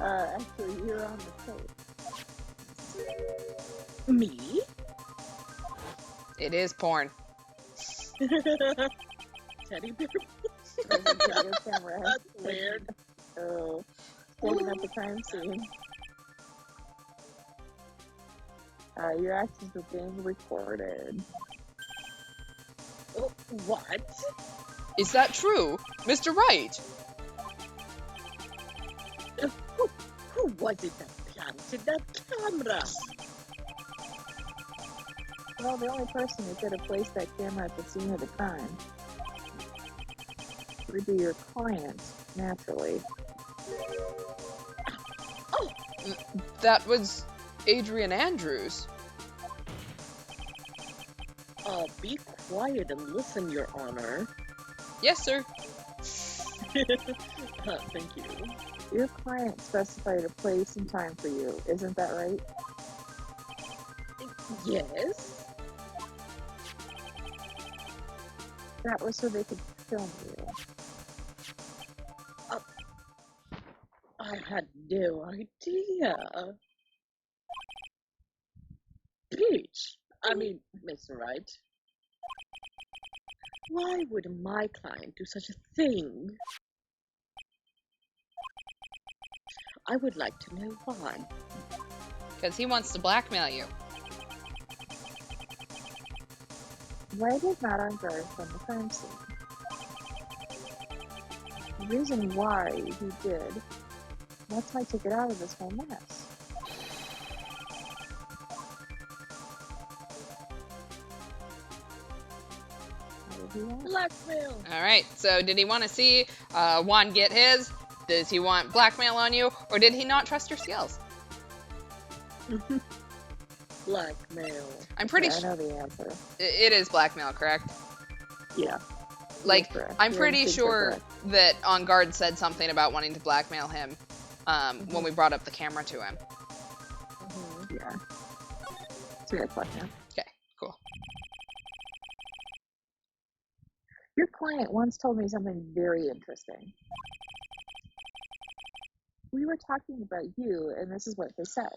Actually, you're on the tape. Me? It is porn. Teddy bear? Video camera. That's weird. Oh, taking up the crime scene. Your actions are being recorded. Oh, what? Is that true? Mr. Wright? Who was it that planted that camera? Well, the only person who could have placed that camera at the scene of the crime would be your client, naturally. Oh! That was Adrian Andrews. Be quiet and listen, Your Honor. Yes, sir. Thank you. Your client specified a place and time for you, isn't that right? Yes? That was so they could film you. I had no idea. Peach! I mean, Mr. Wright. Why would my client do such a thing? I would like to know why. Because he wants to blackmail you. Why did not on guard from the crime scene? The reason why he did, that's my ticket out of this whole mess. What did he want? Blackmail! Alright, so did he want to see Juan get his? Does he want blackmail on you? Or did he not trust your skills? Blackmail. I'm pretty Yeah, I sure know the answer. it is blackmail, correct? Yeah. Like, Correct. I'm Your pretty instincts are sure correct. that On Guard said something about wanting to blackmail him when we brought up the camera to him. Yeah. It's a good question. Okay, cool. Your client once told me something very interesting. We were talking about you, and this is what they said.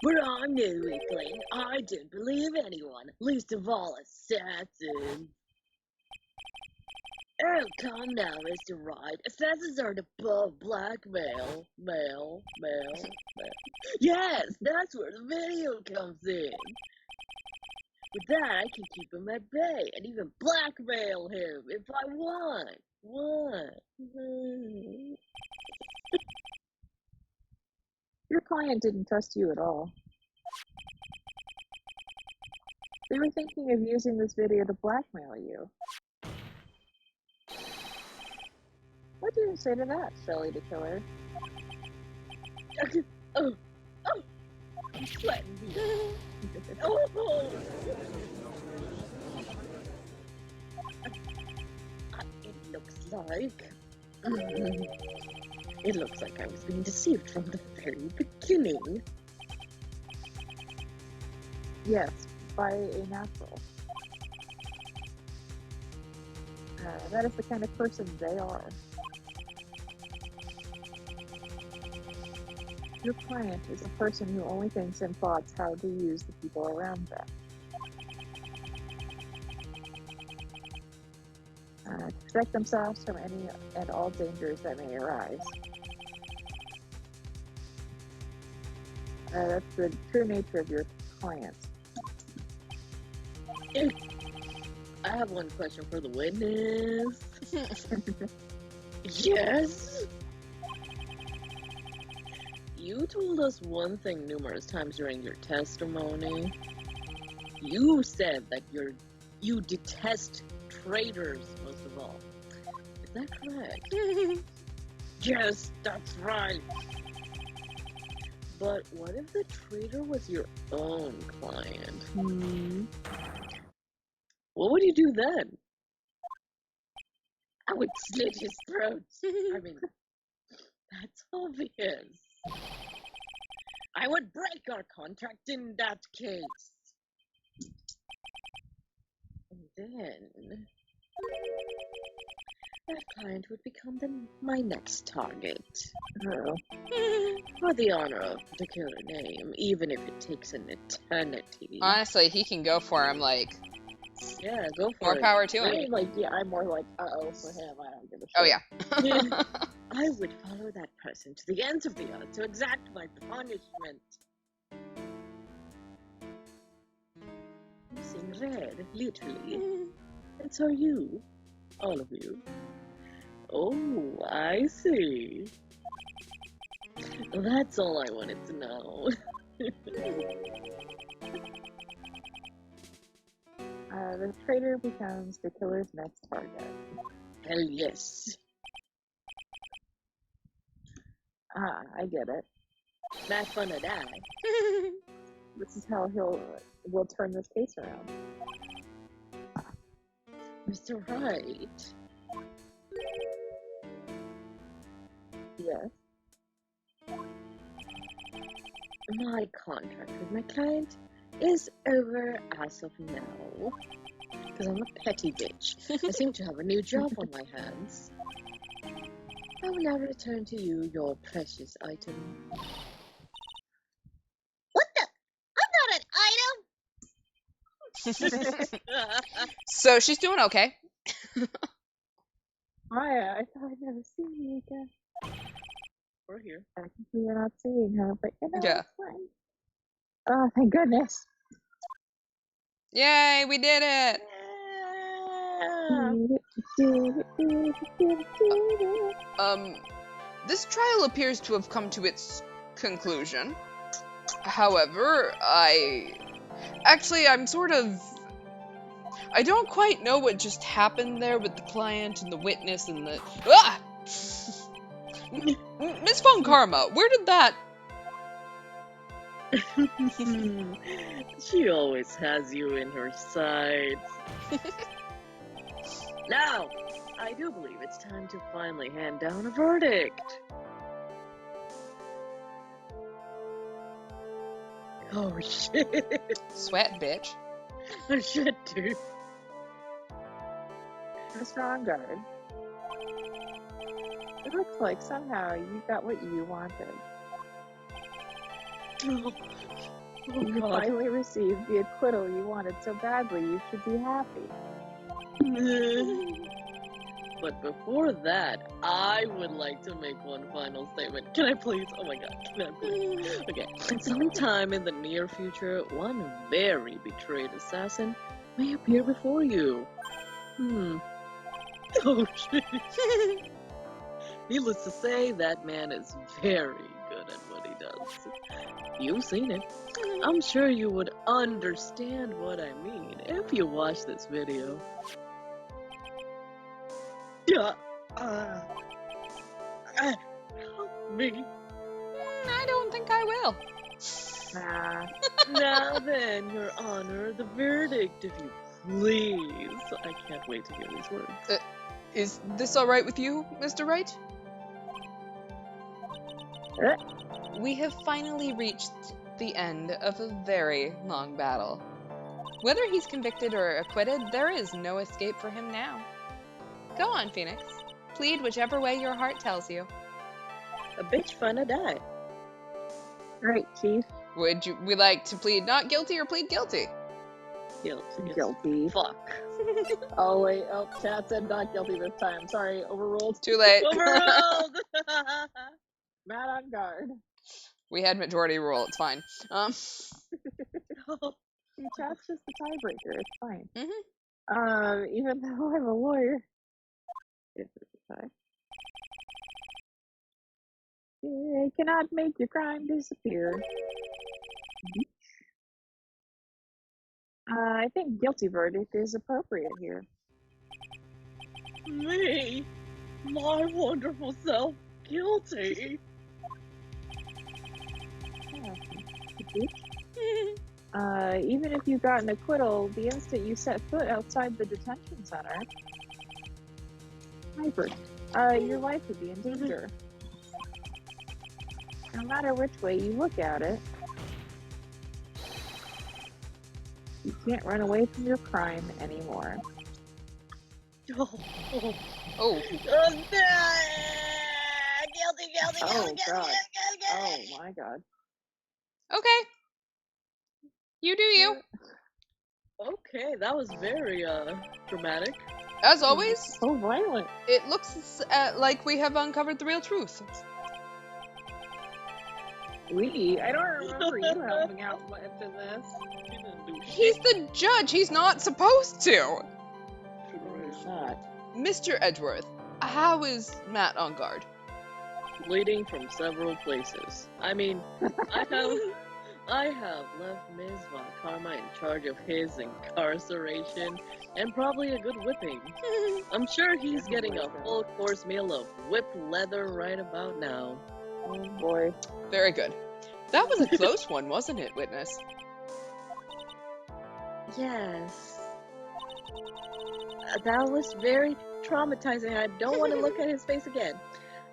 But I knew, Weakling. I didn't believe anyone, least of all assassins. Oh, come now, Mr. Wright. Assassins aren't above blackmail. Mail. Yes, that's where the video comes in. With that, I can keep him at bay and even blackmail him if I want. What? Your client didn't trust you at all. They were thinking of using this video to blackmail you. What do you say to that, Shelly the Killer? Oh, I'm sweating. Oh. It looks like. It looks like I was being deceived from the very beginning. Yes, by a natural. That is the kind of person they are. Your client is a person who only thinks and plots how to use the people around them. To protect themselves from any and all dangers that may arise. That's the true nature of your client. I have one question for the witness. Yes? You told us one thing numerous times during your testimony. You said that you detest traitors most of all. Is that correct? Yes, that's right. But what if the traitor was your own client? What would you do then? I would slit his throat. I mean, that's obvious. I would break our contract in that case. And then that client would become my next target. Oh. For the honor of the killer name, even if it takes an eternity. Honestly, he can go for him, like, Yeah, go for more it. power to I him. mean, like, yeah, I'm more like, uh-oh for him, I don't give a shit. Oh, yeah. I would follow that person to the ends of the earth to exact my punishment. I'm seeing red, literally. And so are you. All of you. Oh, I see. That's all I wanted to know. The traitor becomes the killer's next target. Hell yes. I get it. Not gonna die. This is how we'll turn this case around. Mr. Wright. Yes. My contract with my client is over as of now. Because I'm a petty bitch. I seem to have a new job on my hands. I will now return to you your precious item. What the? I'm not an item! So she's doing okay. I thought I'd never seen you again. We're here. Technically, you're not seeing her, but you know, Yeah. it's fine. Oh, thank goodness. Yay, we did it. This trial appears to have come to its conclusion. However, I don't quite know what just happened there with the client and the witness and the... Ah! Miss Phone Karma, where did that... She always has you in her sights. Now, I do believe it's time to finally hand down a verdict. Oh shit. Sweat, bitch. I should do. Mr. On Guard. It looks like somehow you got what you wanted. Oh You god. finally received the acquittal you wanted so badly. You should be happy. But before that, I would like to make one final statement. Can I please? Oh my god, can I please? Okay, sometime in the near future, one very betrayed assassin may appear before you. Oh shit. Needless to say, that man is very good at what he does. You've seen it. I'm sure you would understand what I mean if you watch this video. Yeah. Help me. I don't think I will. Nah. Now then, Your Honor, the verdict, if you please. I can't wait to hear these words. Is this alright with you, Mr. Wright? We have finally reached the end of a very long battle. Whether he's convicted or acquitted, there is no escape for him now. Go on, Phoenix. Plead whichever way your heart tells you. A bitch finna die. Right, Chief. Would we like to plead not guilty or plead guilty? Guilty. Fuck. Oh, wait. Oh, chat said not guilty this time. Sorry, overruled. Too late. Overruled! Matt on guard. We had majority rule. It's fine. See, chat's just the tiebreaker. It's fine. Mhm. Even though I'm a lawyer. This is a tie. I cannot make your crime disappear. I think guilty verdict is appropriate here. Me, my wonderful self, guilty. Even if you got an acquittal, the instant you set foot outside the detention center, your life would be in danger. No matter which way you look at it, you can't run away from your crime anymore. Oh. Oh. Guilty. Oh, God. Oh, my God. Okay. You do you. Okay, that was very dramatic. As always, So violent. it looks like we have uncovered the real truth. I don't remember you helping out much in this. He's the judge. He's not supposed to. He's not. Mr. Edgeworth, how is Matt on guard? Bleeding from several places. I mean, I have left Ms. Von Karma in charge of his incarceration and probably a good whipping. I'm sure he's getting a full course meal of whipped leather right about now. Oh boy. Very good. That was a close one, wasn't it, witness? Yes. That was very traumatizing. I don't want to look at his face again.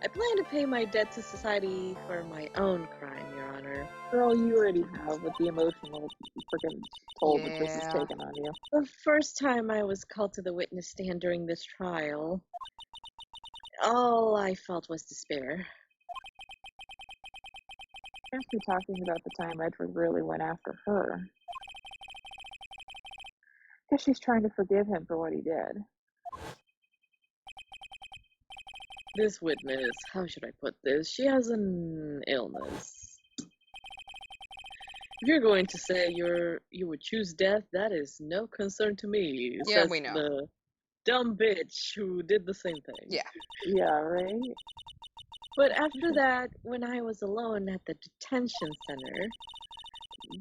I plan to pay my debt to society for my own crime, Your Honor. Girl, you already have with the emotional freaking toll that this has Yeah. taken on you. The first time I was called to the witness stand during this trial, all I felt was despair. Can't be talking about the time Edward really went after her. Guess she's trying to forgive him for what he did. This witness, how should I put this? She has an illness. If you're going to say you would choose death, that is no concern to me. Yeah, says we know. The dumb bitch who did the same thing. Yeah. Yeah, right? But after that, when I was alone at the detention center,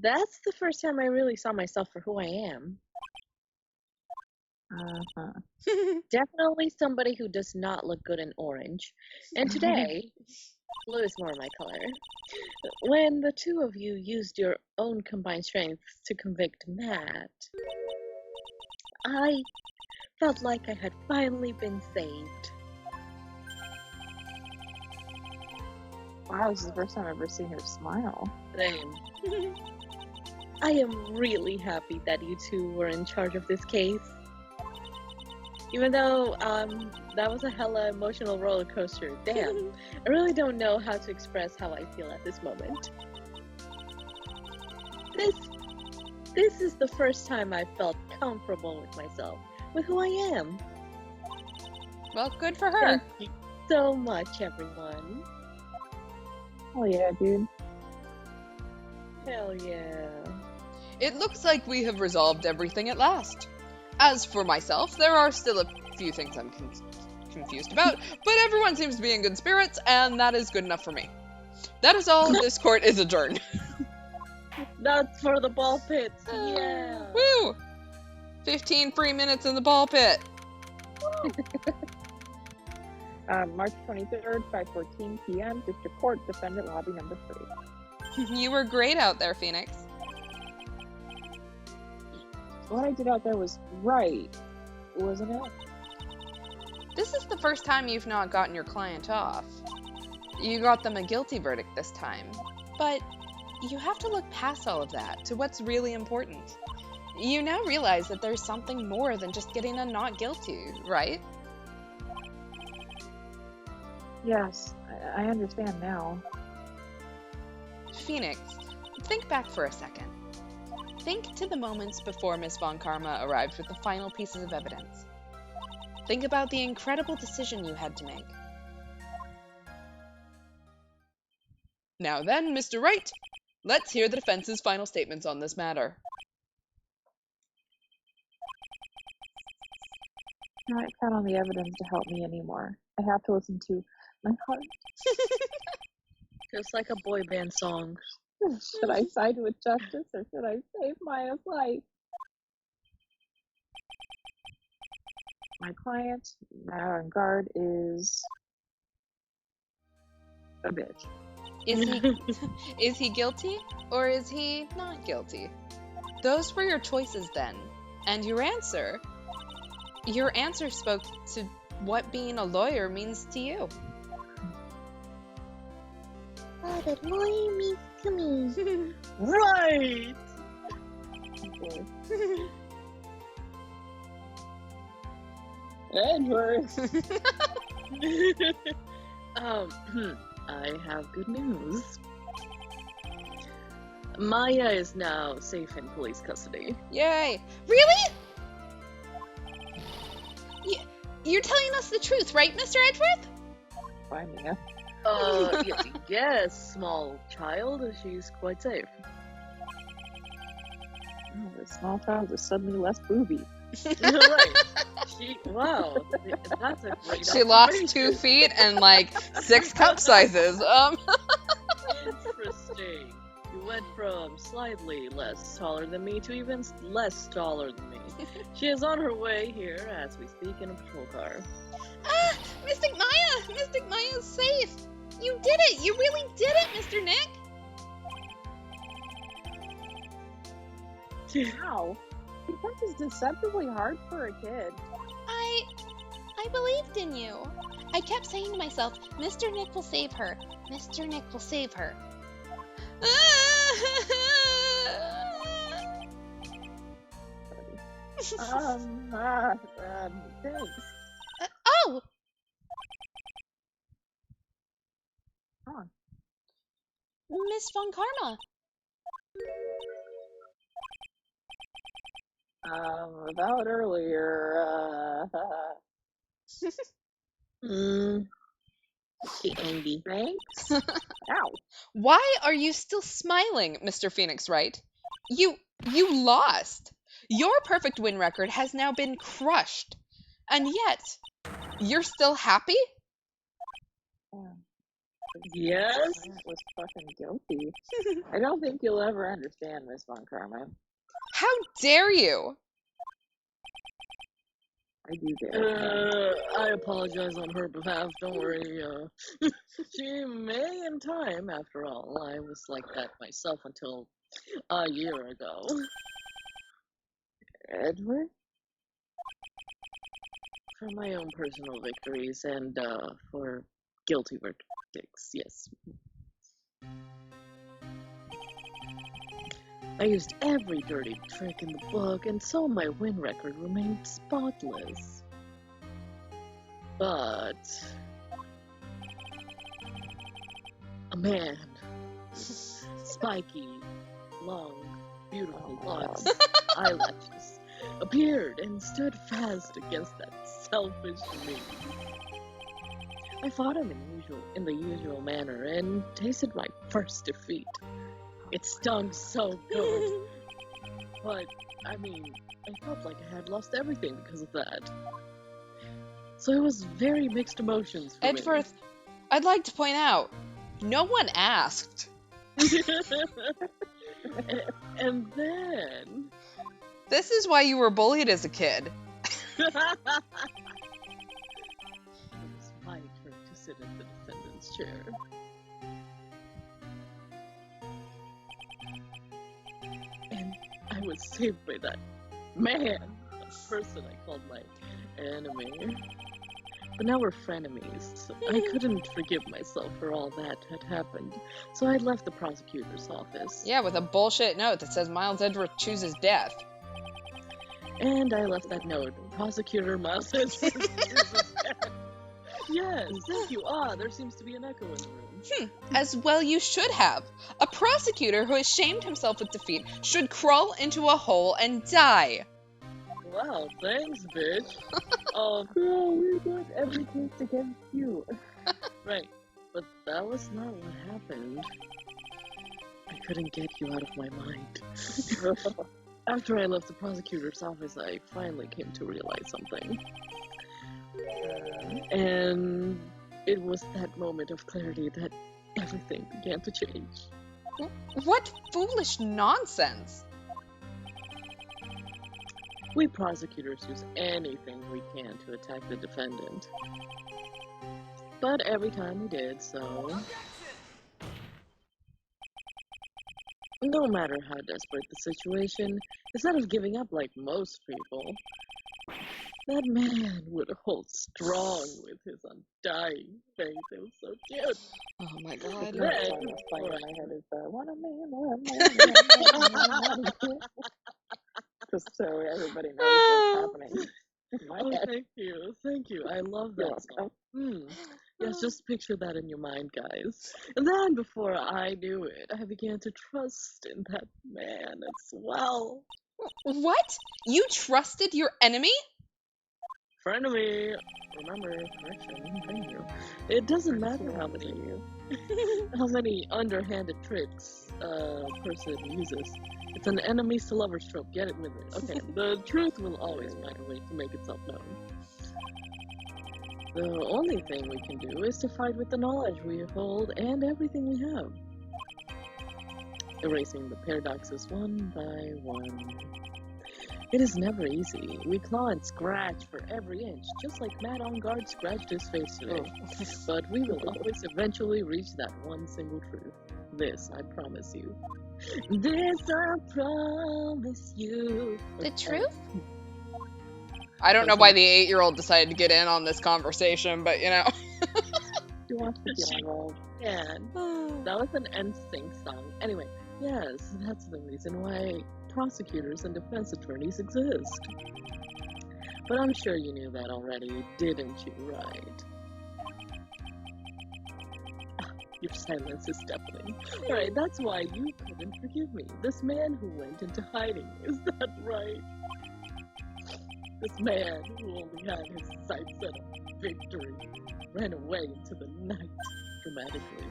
that's the first time I really saw myself for who I am. Uh-huh. Definitely somebody who does not look good in orange. And today, blue is more my color. When the two of you used your own combined strengths to convict Matt, I felt like I had finally been saved. Wow, this is the first time I've ever seen her smile. Same. I am really happy that you two were in charge of this case. Even though that was a hella emotional roller coaster. Damn, I really don't know how to express how I feel at this moment. This is the first time I felt comfortable with myself, with who I am. Well, good for her. Thank you so much, everyone. Oh yeah, dude. Hell yeah. It looks like we have resolved everything at last. As for myself, there are still a few things I'm confused about, but everyone seems to be in good spirits, and that is good enough for me. That is all. This court is adjourned. That's for the ball pits. Yeah. Woo! 15 free minutes in the ball pit. March 23rd, 5:14 p.m. District Court, Defendant Lobby number 3. You were great out there, Phoenix. What I did out there was right, wasn't it? This is the first time you've not gotten your client off. You got them a guilty verdict this time. But you have to look past all of that to what's really important. You now realize that there's something more than just getting a not guilty, right? Yes, I understand now. Phoenix, think back for a second. Think to the moments before Miss Von Karma arrived with the final pieces of evidence. Think about the incredible decision you had to make. Now then, Mr. Wright, let's hear the defense's final statements on this matter. I can't count on the evidence to help me anymore. I have to listen to my heart. Just like a boy band song. Should I side with justice or should I save Maya's life? My client, Madame Guard, is a bitch. Is he guilty or is he not guilty? Those were your choices then, and your answer spoke to what being a lawyer means to you. What a lawyer means to me. Right! Edward! I have good news. Maya is now safe in police custody. Yay! Really? You're telling us the truth, right, Mr. Edgeworth? Fine, Mia. Yes, small child, she's quite safe. Oh, the small child is suddenly less booby. Right. Wow, that's a great She lost observation. 2 feet and like 6 cup sizes. Interesting. You went from slightly less taller than me to even less taller than me. She is on her way here as we speak in a patrol car. Ah, Mystic Maya! Mystic Maya's safe! You did it! You really did it, Mr. Nick! Wow. Defense is deceptively hard for a kid. I believed in you. I kept saying to myself, Mr. Nick will save her. Mr. Nick will save her. Thanks. Oh! Huh. Miss Von Karma. About earlier, She angry. thanks? Ow. Why are you still smiling, Mr. Phoenix Wright? You lost. Your perfect win record has now been crushed. And yet, you're still happy? Yes? That was fucking guilty. I don't think you'll ever understand, Miss Von Karma. How dare you? I do dare. I apologize on her behalf, don't worry. She may in time, after all. I was like that myself until a year ago. Edward? For my own personal victories and for guilty verdicts, yes. I used every dirty trick in the book, and so my win record remained spotless. But a man, spiky, long, beautiful locks, eyelashes, appeared and stood fast against that selfish me. I fought him in the usual manner and tasted my first defeat. It stung so good, but I felt like I had lost everything because of that. So it was very mixed emotions for Edgeworth, I'd like to point out, no one asked. me. And then... This is why you were bullied as a kid. It was my turn to sit in the defendant's chair. And I was saved by that man, that person I called my enemy. But now we're frenemies. I couldn't forgive myself for all that had happened, so I left the prosecutor's office. Yeah, with a bullshit note that says Miles Edgeworth chooses death. And I left that note. Prosecutor Miles Edgeworth chooses death. Yes, thank you. There seems to be an echo in the room. As well you should have. A prosecutor who has shamed himself with defeat should crawl into a hole and die. Wow, thanks, bitch. Girl, we got every case against you. Right, but that was not what happened. I couldn't get you out of my mind. After I left the prosecutor's office, I finally came to realize something. And it was that moment of clarity that everything began to change. What foolish nonsense. We prosecutors use anything we can to attack the defendant. But every time we did so, no matter how desperate the situation, instead of giving up like most people, that man would hold strong with his undying faith. It was so cute. Oh my god. Then, Playing in my head is one of me. Just so everybody knows what's happening. In my Oh, head. thank you. I love that You're song. Yes, just picture that in your mind, guys. And then, before I knew it, I began to trust in that man as well. What? You trusted your enemy? Frenemy! Remember, correction, thank you. It doesn't matter how many underhanded tricks a person uses. It's an enemies to lovers trope. Get it with it. Okay, the truth will always find a way to make itself known. The only thing we can do is to fight with the knowledge we hold and everything we have. Erasing the paradoxes one by one. It is never easy. We claw and scratch for every inch, just like Matt on guard scratched his face today. But we will always eventually reach that one single truth. This, I promise you. This, I promise you. The truth? I don't know why the 8-year-old decided to get in on this conversation, but you know. She wants to be involved. Yeah, that was an NSYNC song. Anyway, yes, that's the reason why prosecutors and defense attorneys exist. But I'm sure you knew that already, didn't you, right? Your silence is deafening. Right, that's why you couldn't forgive me. This man who went into hiding, is that right? This man who only had his sights set on victory ran away into the night dramatically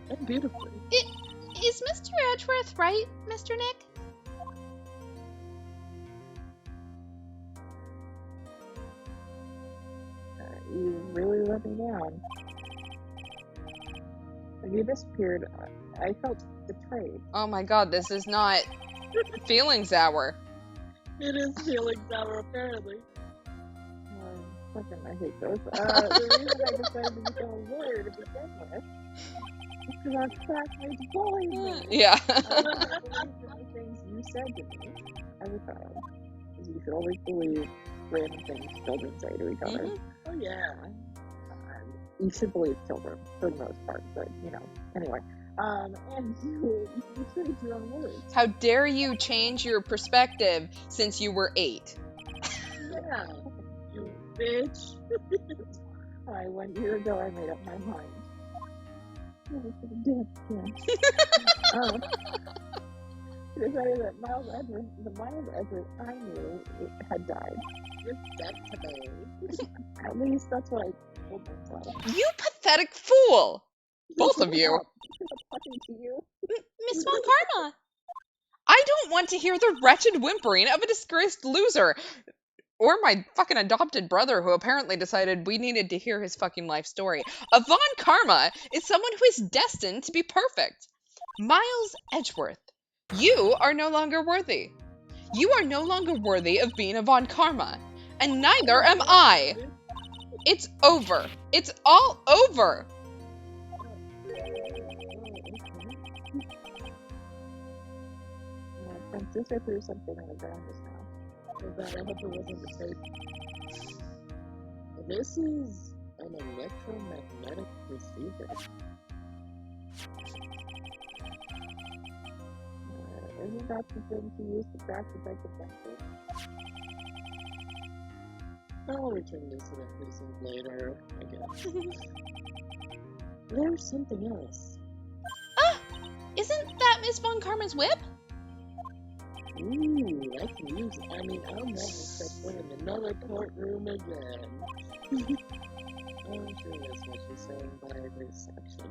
and beautifully. Is Mr. Edgeworth right, Mr. Nick? You really let me down. When you disappeared, I felt betrayed. Oh my god, this is not feelings hour. It is feelings hour, apparently. Fucking, I hate those. The reason I decided to become a lawyer to begin with is because our classmates bullied me. Yeah. I believed in the things you said to me as a child. Because you should always believe random things children say to each other. Oh, yeah. You should believe children for the most part, but you know. Anyway, and you changed your own words. How dare you change your perspective since you were 8? Yeah. You bitch. 1 year ago, I made up my mind. I decided that Miles Edgeworth I knew had died. Respectable. At least that's what I told myself. You pathetic fool! Both of you. Talking to you. Miss Von Karma! I don't want to hear the wretched whimpering of a disgraced loser. Or my fucking adopted brother who apparently decided we needed to hear his fucking life story. A Von Karma is someone who is destined to be perfect. Miles Edgeworth, you are no longer worthy. You are no longer worthy of being a Von Karma. And neither am I. It's over. It's all over. Francisco threw something on the ground just now. I hope it wasn't the tape. This is an electromagnetic receiver. Isn't that the thing to use to track the type of vector? I'll return this to that precinct later, I guess. There's something else. Ah! Isn't that Miss Von Karma's whip? Ooh, I can use it. I mean, I'll never step foot in another courtroom again. I'm sure that's what she's saying by this section.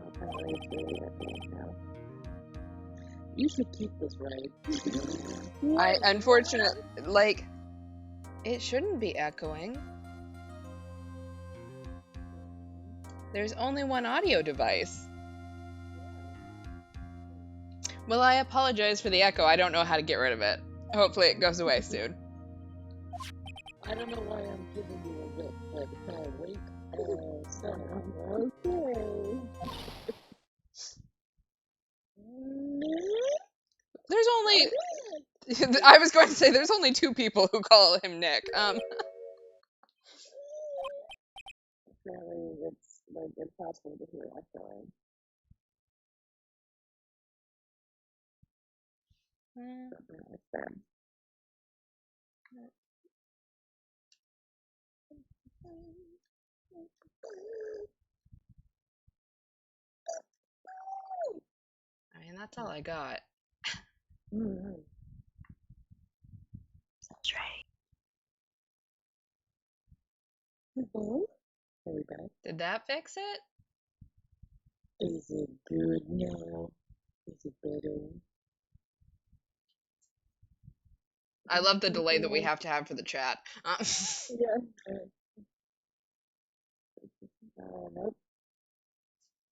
Apparently it's really echoing now. You should keep this right. I unfortunately, like, it shouldn't be echoing. There's only one audio device. Well, I apologize for the echo. I don't know how to get rid of it. Hopefully it goes away soon. I don't know why I'm giving you a whip, but wait. Okay. There's only... I was going to say, there's only 2 people who call him Nick. Apparently it's like impossible to hear echoing. I mean, that's all I got. Mm-hmm. That's right. Hello? Are we back? Did that fix it? Is it good now? Is it better? I love the delay that we have to have for the chat. Yeah. Nope.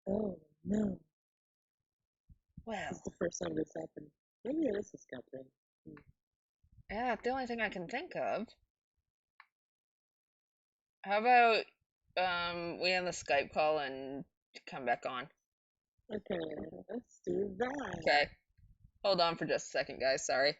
Oh, no. Well, This is the first time this happened. Maybe this is happening. yeah, the only thing I can think of. How about we end the Skype call and come back on? Okay, let's do that. Okay. Hold on for just a second, guys. Sorry.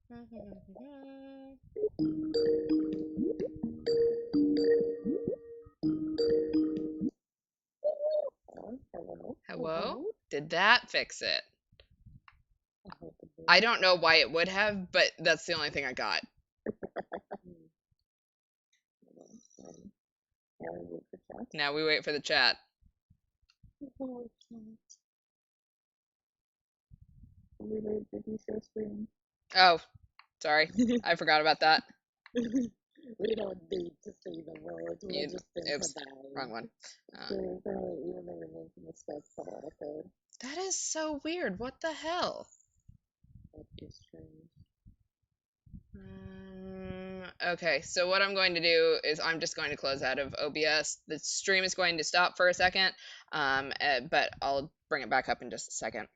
Hello? Hello? Did that fix it? I hope it did. I don't know why it would have, but that's the only thing I got. Now we wait for chat. Now we wait for the chat. Did you share screen? Oh, sorry. I forgot about that. We don't need to see the words. We'll You- just think oops, about it. Wrong one. So, even though we're making a Skype call, okay? That is so weird. What the hell? That is strange. Okay, so what I'm going to do is I'm just going to close out of OBS. The stream is going to stop for a second, but I'll bring it back up in just a second.